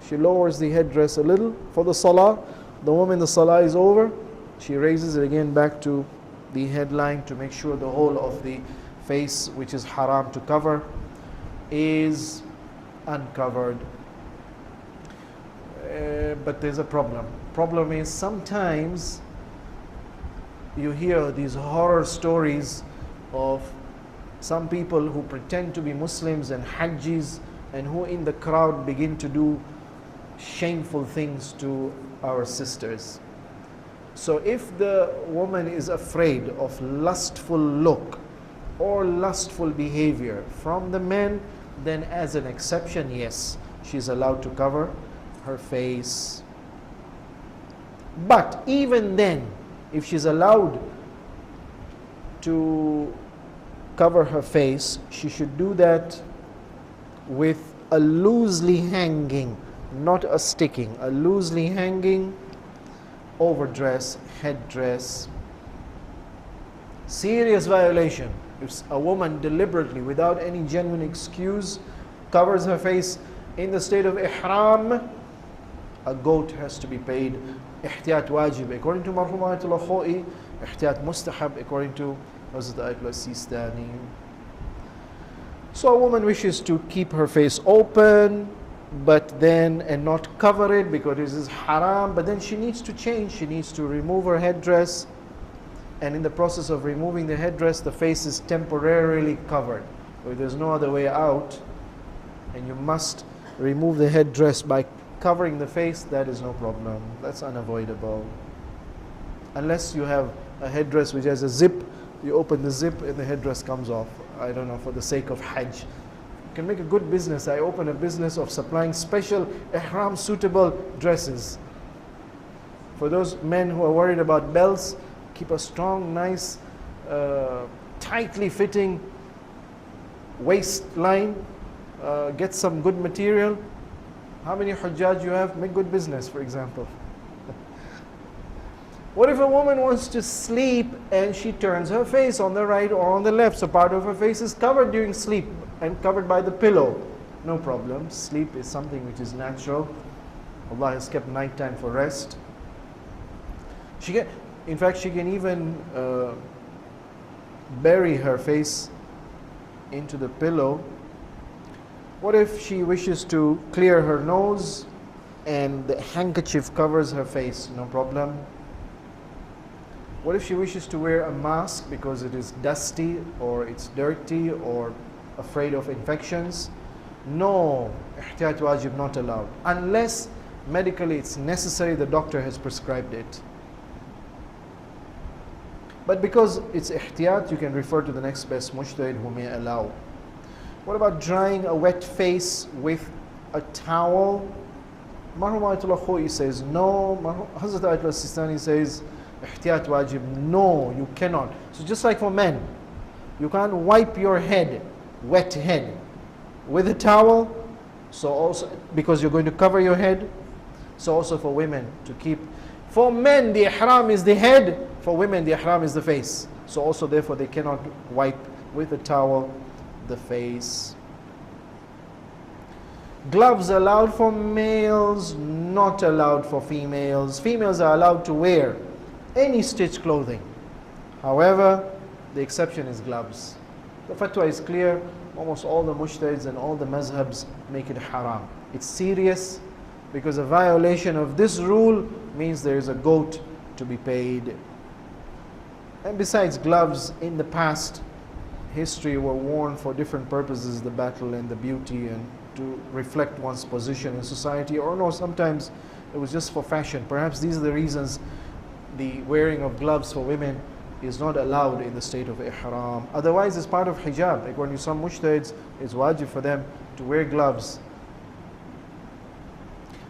She lowers the headdress a little for the salah. The moment the salah is over, she raises it again back to the headline to make sure the whole of the face, which is haram to cover, is uncovered. But there's a problem. Problem is sometimes you hear these horror stories of some people who pretend to be Muslims and Hajjis, and who in the crowd begin to do shameful things to our sisters. So if the woman is afraid of lustful look or lustful behavior from the men, then as an exception, yes, she's allowed to cover her face. But even then, if she's allowed to cover her face, she should do that with a loosely hanging, not a sticking, a loosely hanging overdress, headdress. Serious violation. If a woman deliberately, without any genuine excuse, covers her face in the state of ihram, a goat has to be paid. Ihtiyat wajib according to Marhum Ayatollah Khoi, ihtiyat mustahab according to Hazrat Ayatollah Sistani. So a woman wishes to keep her face open, but then, and not cover it because this is haram, but then she needs to change, she needs to remove her headdress, and in the process of removing the headdress, the face is temporarily covered. So there's no other way out, and you must remove the headdress by covering the face, that is no problem. That's unavoidable. Unless you have a headdress which has a zip, you open the zip and the headdress comes off. I don't know, for the sake of Hajj. You can make a good business. I open a business of supplying special ihram suitable dresses. For those men who are worried about belts, keep a strong, nice, tightly fitting waistline. Get some good material. How many Hujjaj you have? Make good business, for example. What if a woman wants to sleep and she turns her face on the right or on the left, so part of her face is covered during sleep and covered by the pillow? No problem. Sleep is something which is natural. Allah has kept nighttime for rest. In fact, she can even bury her face into the pillow. What if she wishes to clear her nose and the handkerchief covers her face? No problem. What if she wishes to wear a mask because it is dusty or it's dirty or afraid of infections? No, ihtiyat wajib, not allowed. Unless medically it's necessary, the doctor has prescribed it. But because it's ihtiyat, you can refer to the next best mujtahid who may allow. What about drying a wet face with a towel? Marhum Ayatollah Khoi says no. Hazrat Ayatollah Sistani says ihtiyat wajib, no, you cannot. So just like for men, you can't wipe your head, wet head, with a towel. So also, because you're going to cover your head. So also for women to keep. For men, the ihram is the head. For women, the ihram is the face. So also therefore they cannot wipe with a towel the face. Gloves allowed for males, not allowed for females. Females are allowed to wear any stitched clothing. However, the exception is gloves. The fatwa is clear. Almost all the mujtahids and all the mazhabs make it haram. It's serious because a violation of this rule means there is a goat to be paid. And besides, gloves in the past history were worn for different purposes, the battle and the beauty, and to reflect one's position in society, or no, sometimes it was just for fashion. Perhaps these are the reasons the wearing of gloves for women is not allowed in the state of ihram. Otherwise, it's part of hijab. According to some mujtahids, it's wajib for them to wear gloves.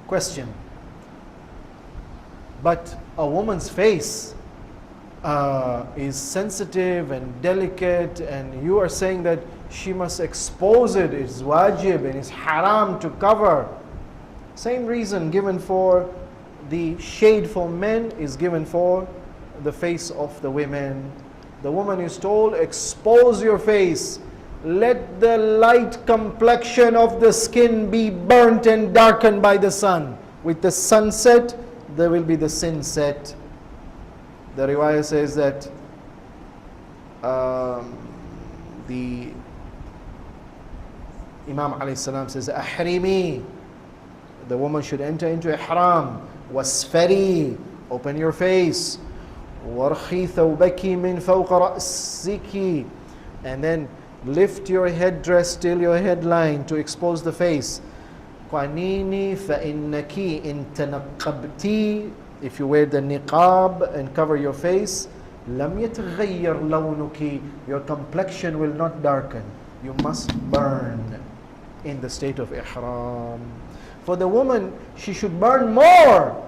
Question: but a woman's face is sensitive and delicate, and you are saying that she must expose it, it's wajib and it's haram to cover. Same reason given for the shade for men is given for the face of the women. The woman is told, expose your face. let the light complexion of the skin be burnt and darkened by the sun. With the sunset, there will be the sin set. The riwayah says that the Imam alayhi salam says, Ahrimi, the woman should enter into ihram. Wasfari, open your face. Warkhi thawbaki min fawqa ra'siki, and then lift your headdress till your headline to expose the face. Qanini fa innaki in tanaqqabti, if you wear the niqab and cover your face, lam yataghayyar lawnuki, your complexion will not darken. You must burn in the state of ihram. For the woman, she should burn more,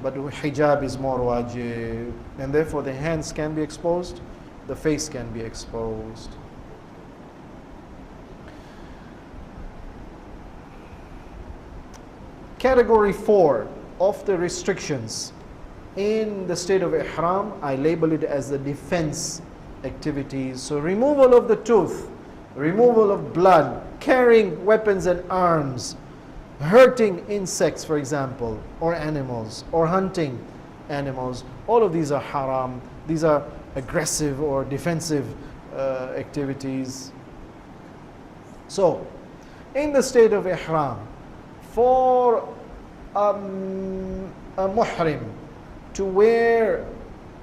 but hijab is more wajib, and therefore the hands can be exposed, the face can be exposed. Category 4 of the restrictions in the state of ihram, I label it as the defense activities. So removal of the tooth, removal of blood, carrying weapons and arms, hurting insects, for example, or animals, or hunting animals. All of these are haram. These are aggressive or defensive activities. So, in the state of ihram, for a muhrim to wear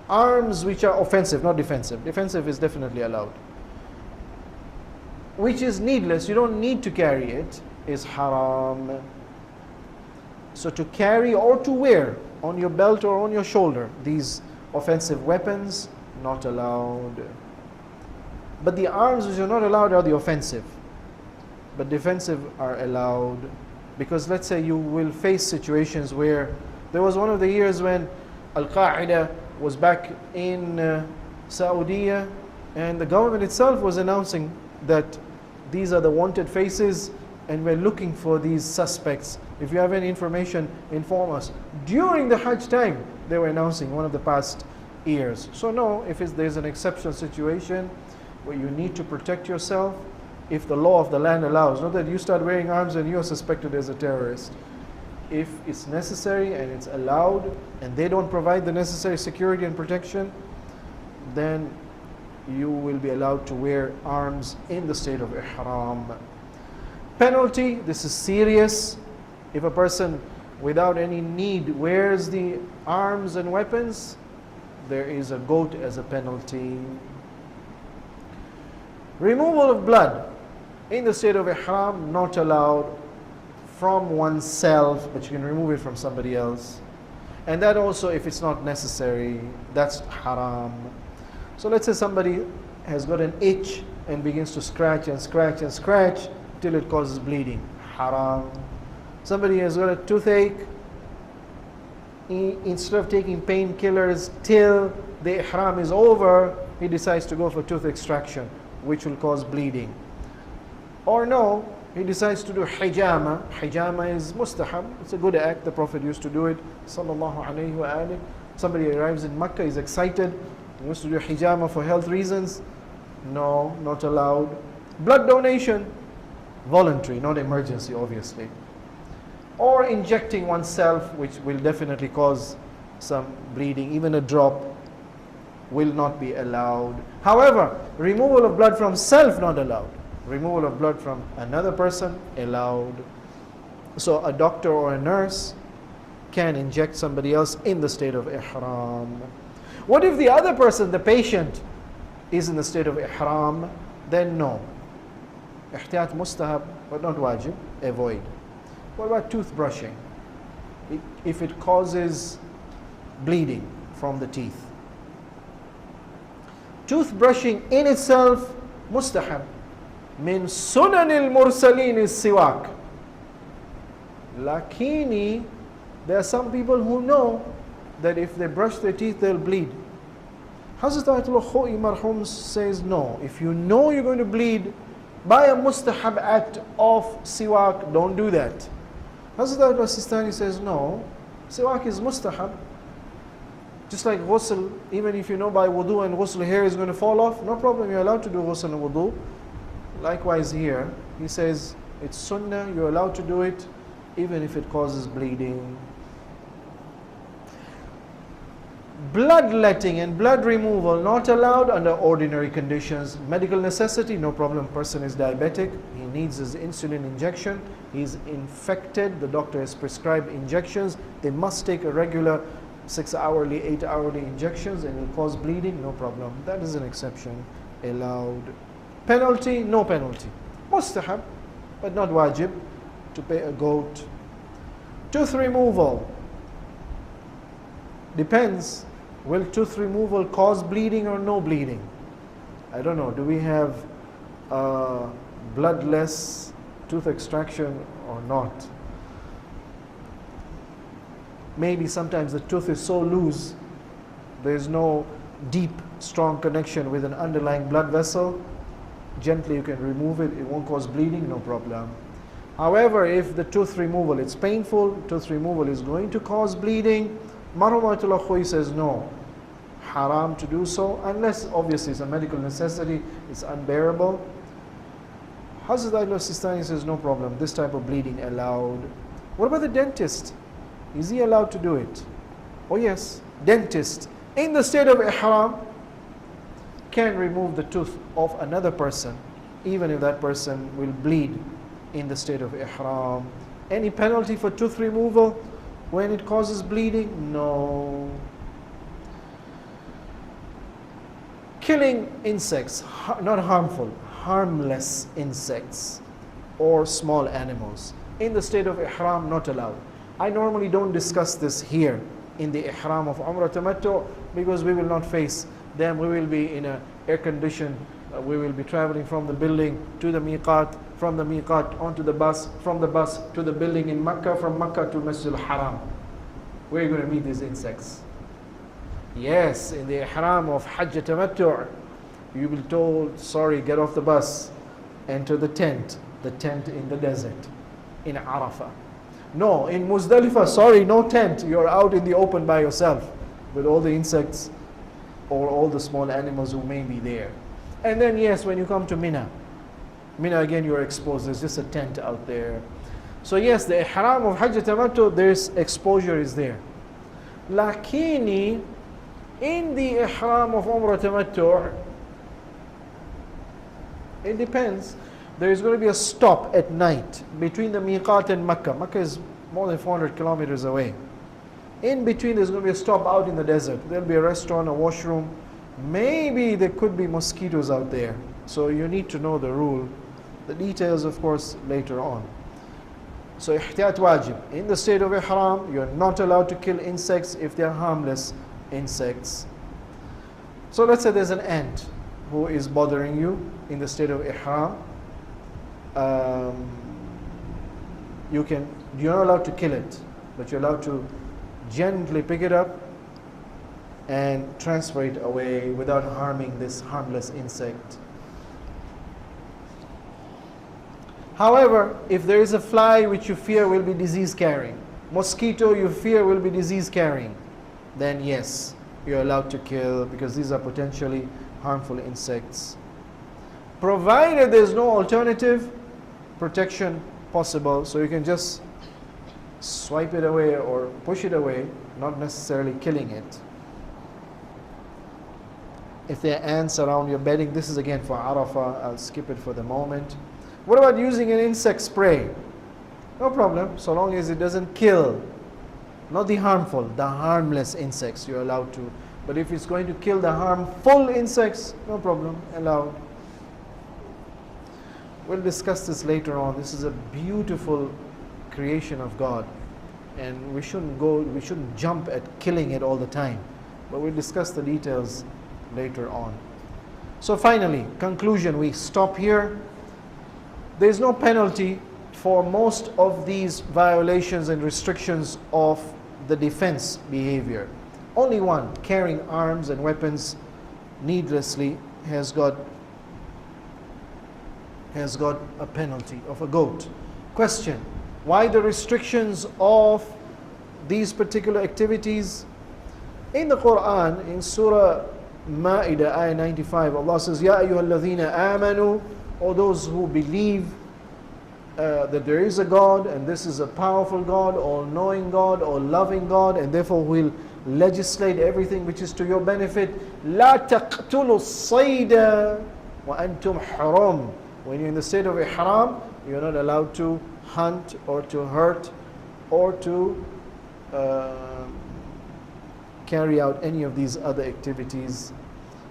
arms which are offensive, not defensive. Defensive is definitely allowed. Which is needless, you don't need to carry it, is haram. So to carry or to wear on your belt or on your shoulder these offensive weapons, not allowed. But the arms which are not allowed are the offensive, but defensive are allowed. Because let's say you will face situations where there was one of the years when Al-Qaeda was back in Saudi, and the government itself was announcing that these are the wanted faces and we're looking for these suspects. If you have any information, inform us. During the Hajj time, they were announcing one of the past years. So no, if there's an exceptional situation where you need to protect yourself, if the law of the land allows, not that you start wearing arms and you're suspected as a terrorist. If it's necessary and it's allowed and they don't provide the necessary security and protection, then you will be allowed to wear arms in the state of ihram. Penalty, this is serious. If a person without any need wears the arms and weapons, there is a goat as a penalty. Removal of blood in the state of ihram, not allowed from oneself, but you can remove it from somebody else. And that also, if it's not necessary, that's haram. So let's say somebody has got an itch and begins to scratch and scratch and scratch till it causes bleeding. Haram. Somebody has got a toothache, instead of taking painkillers till the ihram is over, he decides to go for tooth extraction, which will cause bleeding. Or no, he decides to do hijama. Hijama is mustahab. It's a good act. The Prophet used to do it. Sallallahu alayhi wa alayhi. Somebody arrives in Makkah, is excited. He wants to do hijama for health reasons. No, not allowed. Blood donation, voluntary, not emergency, obviously. Or injecting oneself, which will definitely cause some bleeding. Even a drop will not be allowed. However, removal of blood from self, not allowed. Removal of blood from another person, allowed. So a doctor or a nurse can inject somebody else in the state of ihram. What if the other person, the patient, is in the state of ihram? Then no. Ihtiyat mustahab, but not wajib, avoid. What about toothbrushing? If it causes bleeding from the teeth. Toothbrushing in itself, mustahab. Min sunanil mursalin is siwak. Lakini, there are some people who know that if they brush their teeth, they'll bleed. Hazrat Ayatollah Khoi Marhum says no. If you know you're going to bleed, by a mustahab act of siwak, don't do that. Hazrat Ayatollah Sistani says no. Siwak is mustahab. Just like ghusl, even if you know by wudu and ghusl hair is going to fall off, no problem, you're allowed to do ghusl and wudu. likewise here, he says it's sunnah, you're allowed to do it even if it causes bleeding. Bloodletting and blood removal not allowed under ordinary conditions. Medical necessity, no problem. Person is diabetic, he needs his insulin injection, he's infected, the doctor has prescribed injections, they must take a regular 6-hourly, 8-hourly injections, and it will cause bleeding, no problem. That is an exception, allowed. Penalty, no penalty. Mustahab, but not wajib, to pay a goat. Tooth removal, depends. Will tooth removal cause bleeding or no bleeding? I don't know. Do we have bloodless tooth extraction or not? Maybe sometimes the tooth is so loose, there is no deep, strong connection with an underlying blood vessel. Gently you can remove it, it won't cause bleeding, no problem. However, if the tooth removal, it's painful, tooth removal is going to cause bleeding, Marhumatullah Khoy says no, haram to do so, unless obviously it's a medical necessity, it's unbearable. Hazrat Ali Sistani says no problem, this type of bleeding allowed. What about the dentist? Is he allowed to do it? Oh yes, dentist in the state of ihram can remove the tooth of another person, even if that person will bleed in the state of ihram. Any penalty for tooth removal when it causes bleeding? No. Killing insects, not harmful, harmless insects or small animals in the state of ihram, not allowed. I normally don't discuss this here in the ihram of Umrah Tamattu because we will not face them. We will be in a air conditioned, we will be traveling from the building to the miqat, from the miqat onto the bus, from the bus to the building in Makkah, from Makkah to Masjid al-Haram. Where are you going to meet these insects? Yes, in the ihram of Hajj Tamattu, you will be told, sorry, get off the bus, enter the tent in the desert, in Arafah. No, in Muzdalifah, sorry, no tent, you're out in the open by yourself with all the insects or all the small animals who may be there. And then yes, when you come to Mina again you're exposed, there's just a tent out there. So yes, the ihram of Hajj Tamattu, there's exposure is there. Lakini, in the ihram of Umrah Tamattu, it depends. There is going to be a stop at night between the miqat and Makkah. Makkah is more than 400 kilometers away. In between there's going to be a stop out in the desert. There'll be a restaurant, a washroom. Maybe there could be mosquitoes out there. So you need to know the rule. The details, of course, later on. So ihtiyat wajib. In the state of ihram, you're not allowed to kill insects if they're harmless insects. So let's say there's an ant who is bothering you in the state of ihram. You're not allowed to kill it, but you're allowed to gently pick it up and transfer it away without harming this harmless insect. However, if there is a fly which you fear will be disease carrying, mosquito you fear will be disease carrying, then yes, you're allowed to kill because these are potentially harmful insects. Provided there's no alternative protection possible, so you can just swipe it away or push it away, not necessarily killing it. If there are ants around your bedding, this is again for Arafah, I'll skip it for the moment. What about using an insect spray? No problem, so long as it doesn't kill, not the harmful, the harmless insects you're allowed to. But if it's going to kill the harmful insects, no problem, allowed. We'll discuss this later on. This is a beautiful creation of God, and we shouldn't jump at killing it all the time, but we'll discuss the details later on. So finally, conclusion, we stop here. There is no penalty for most of these violations and restrictions of the defense behavior. Only one, carrying arms and weapons needlessly, has got a penalty of a goat. Question, why the restrictions of these particular activities? In the Quran, in Surah Ma'idah, ayah 95, Allah says, Ya ayyuhalladhina amanu or those who believe that there is a God, and this is a powerful God, all-knowing God, all-loving God, and therefore will legislate everything which is to your benefit. لا تقتلوا الصيد وأنتم حرام. When you're in the state of ihram, you're not allowed to hunt or to hurt or to carry out any of these other activities.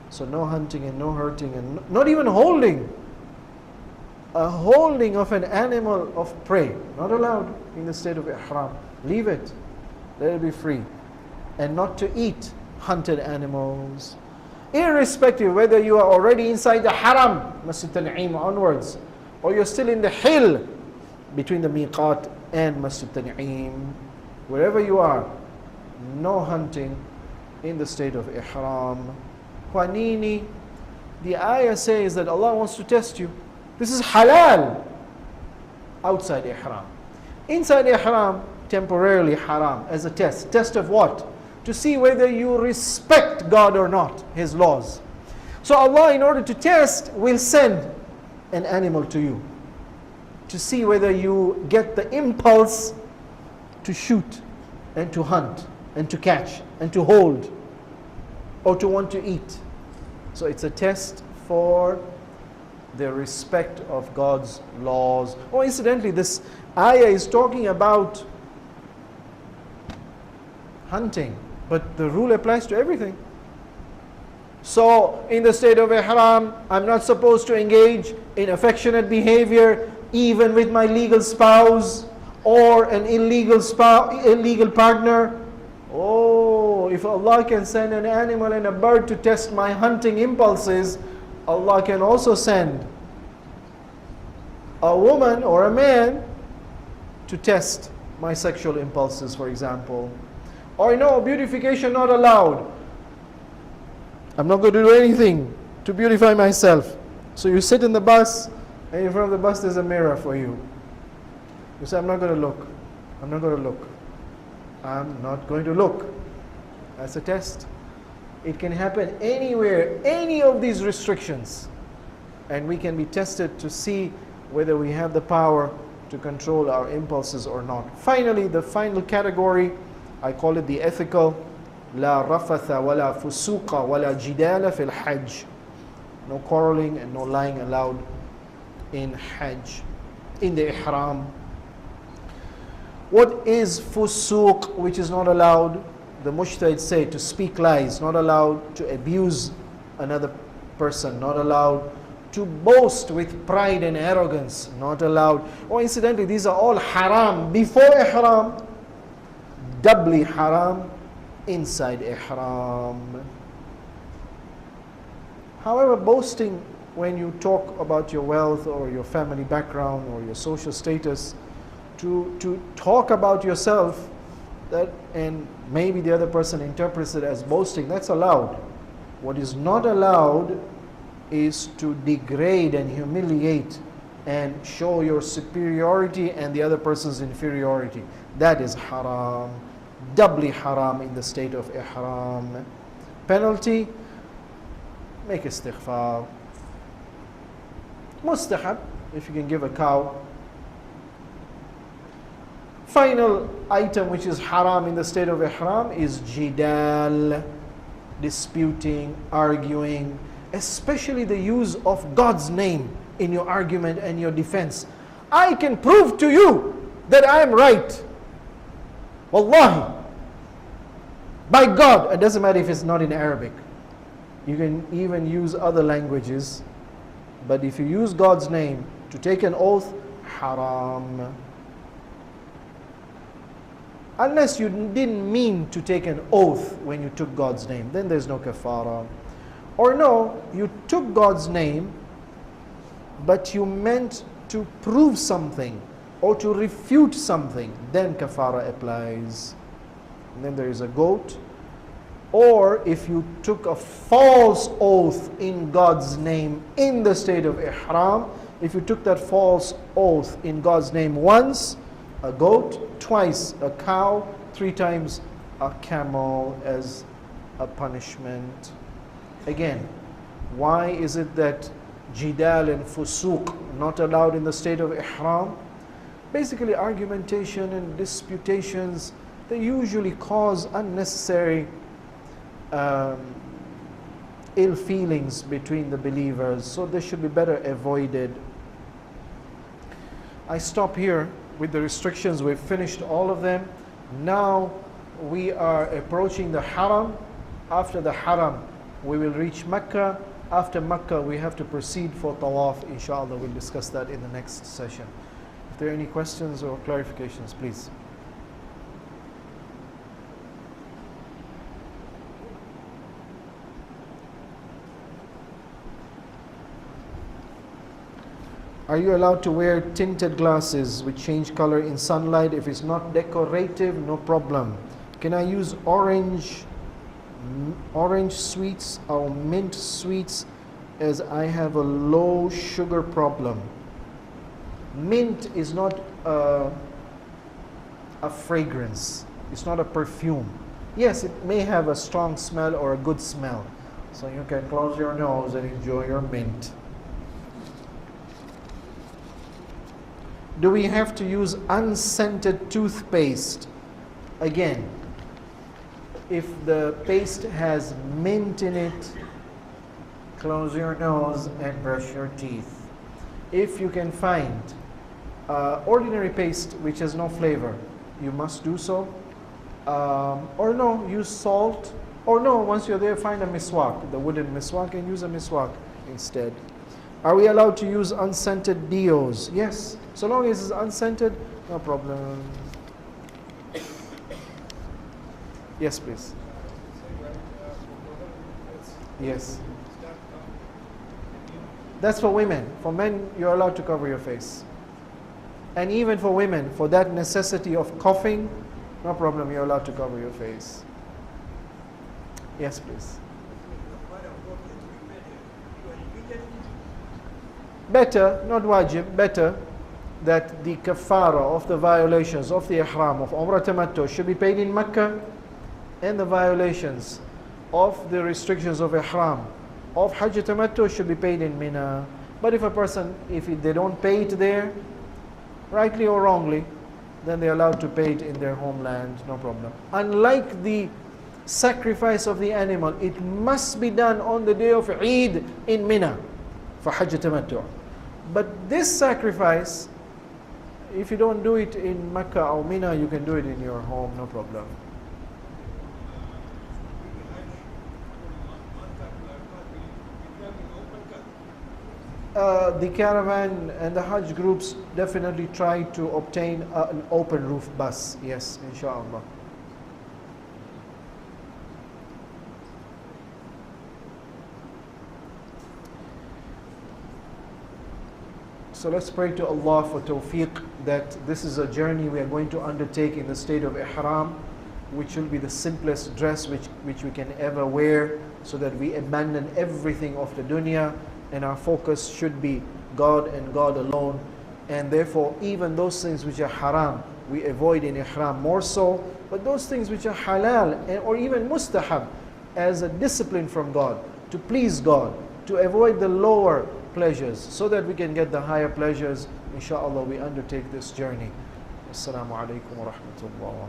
So no hunting and no hurting, and not even holding. A holding of an animal of prey, not allowed in the state of ihram. Leave it, let it be free. And not to eat hunted animals. Irrespective whether you are already inside the haram, Masjid Tan'im onwards, or you're still in the hill between the miqat and Masjid Tan'im. Wherever you are, no hunting in the state of ihram. Kwanini, the ayah says that Allah wants to test you. This is halal outside ihram. Inside ihram, temporarily haram as a test. Test of what? To see whether you respect God or not, His laws. So Allah, in order to test, will send an animal to you to see whether you get the impulse to shoot and to hunt and to catch and to hold or to want to eat. So it's a test for the respect of God's laws. Oh, incidentally, this ayah is talking about hunting, but the rule applies to everything. So, in the state of ihram, I'm not supposed to engage in affectionate behavior even with my legal spouse or an illegal partner. Oh, if Allah can send an animal and a bird to test my hunting impulses, Allah can also send a woman or a man to test my sexual impulses, for example. Or no, beautification not allowed. I'm not going to do anything to beautify myself. So you sit in the bus, and in front of the bus there's a mirror for you. You say, I'm not going to look. I'm not going to look. I'm not going to look. That's a test. It can happen anywhere, any of these restrictions. And we can be tested to see whether we have the power to control our impulses or not. Finally, the final category, I call it the ethical. لا رفث ولا فسوق ولا جدال في الحج. No quarreling and no lying allowed in Hajj, in the ihram. What is fusuq, which is not allowed? The mujtahid say to speak lies, not allowed to abuse another person, not allowed to boast with pride and arrogance, not allowed. Oh, incidentally, these are all haram before ihram, doubly haram inside ihram. However, boasting when you talk about your wealth or your family background or your social status, to talk about yourself, that, and maybe the other person interprets it as boasting, that's allowed. What is not allowed is to degrade and humiliate and show your superiority and the other person's inferiority. That is haram, doubly haram in the state of ihram. Penalty, make istighfar. Mustahab, if you can give a cow. Final item which is haram in the state of ihram is jidal, disputing, arguing, especially the use of God's name in your argument and your defense. I can prove to you that I am right. Wallahi. By God, it doesn't matter if it's not in Arabic. You can even use other languages. But if you use God's name to take an oath, haram. Unless you didn't mean to take an oath when you took God's name, then there's no kafara. Or no, you took God's name, but you meant to prove something or to refute something, then kafara applies. And then there is a goat. Or if you took a false oath in God's name in the state of ihram, if you took that false oath in God's name once, a goat, twice a cow, 3 times a camel as a punishment. Again, why is it that jidal and fusuq, not allowed in the state of ihram. Basically, argumentation and disputations, they usually cause unnecessary ill feelings between the believers, so they should be better avoided. I stop here with the restrictions. We've finished all of them. Now we are approaching the haram. After the haram, we will reach Mecca. After Mecca, we have to proceed for tawaf. Inshallah, we'll discuss that in the next session. If there are any questions or clarifications, please. Are you allowed to wear tinted glasses which change color in sunlight? If it's not decorative, no problem. Can I use orange sweets or mint sweets, as I have a low sugar problem? Mint is not a fragrance. It's not a perfume. Yes, it may have a strong smell or a good smell. So you can close your nose and enjoy your mint. Do we have to use unscented toothpaste? Again, if the paste has mint in it, close your nose and brush your teeth. If you can find ordinary paste which has no flavor, you must do so. Or no, use salt. Or no, once you're there, find a miswak, the wooden miswak, and use a miswak instead. Are we allowed to use unscented deos? Yes. So long as it's unscented, no problem. Yes, please. Yes. That's for women. For men, you're allowed to cover your face. And even for women, for that necessity of coughing, no problem, you're allowed to cover your face. Yes, please. Better, not wajib, better that the kafara of the violations of the ihram of Umrah Tamattu should be paid in Mecca, and the violations of the restrictions of ihram of Hajj Tamattu should be paid in Mina. But if a person, if they don't pay it there, rightly or wrongly, then they're allowed to pay it in their homeland, no problem. Unlike the sacrifice of the animal, it must be done on the day of Eid in Mina for Hajj Tamattu. But this sacrifice, if you don't do it in Mecca or Mina, you can do it in your home, no problem. The caravan and the Hajj groups definitely try to obtain an open roof bus. Yes, inshallah. So let's pray to Allah for tawfiq, that this is a journey we are going to undertake in the state of ihram, which will be the simplest dress which we can ever wear, so that we abandon everything of the dunya, and our focus should be God and God alone. And therefore, even those things which are haram, we avoid in ihram more so. But those things which are halal or even mustahab, as a discipline from God, to please God, to avoid the lower pleasures, so that we can get the higher pleasures, inshallah, we undertake this journey. Assalamu alaikum wa rahmatullah.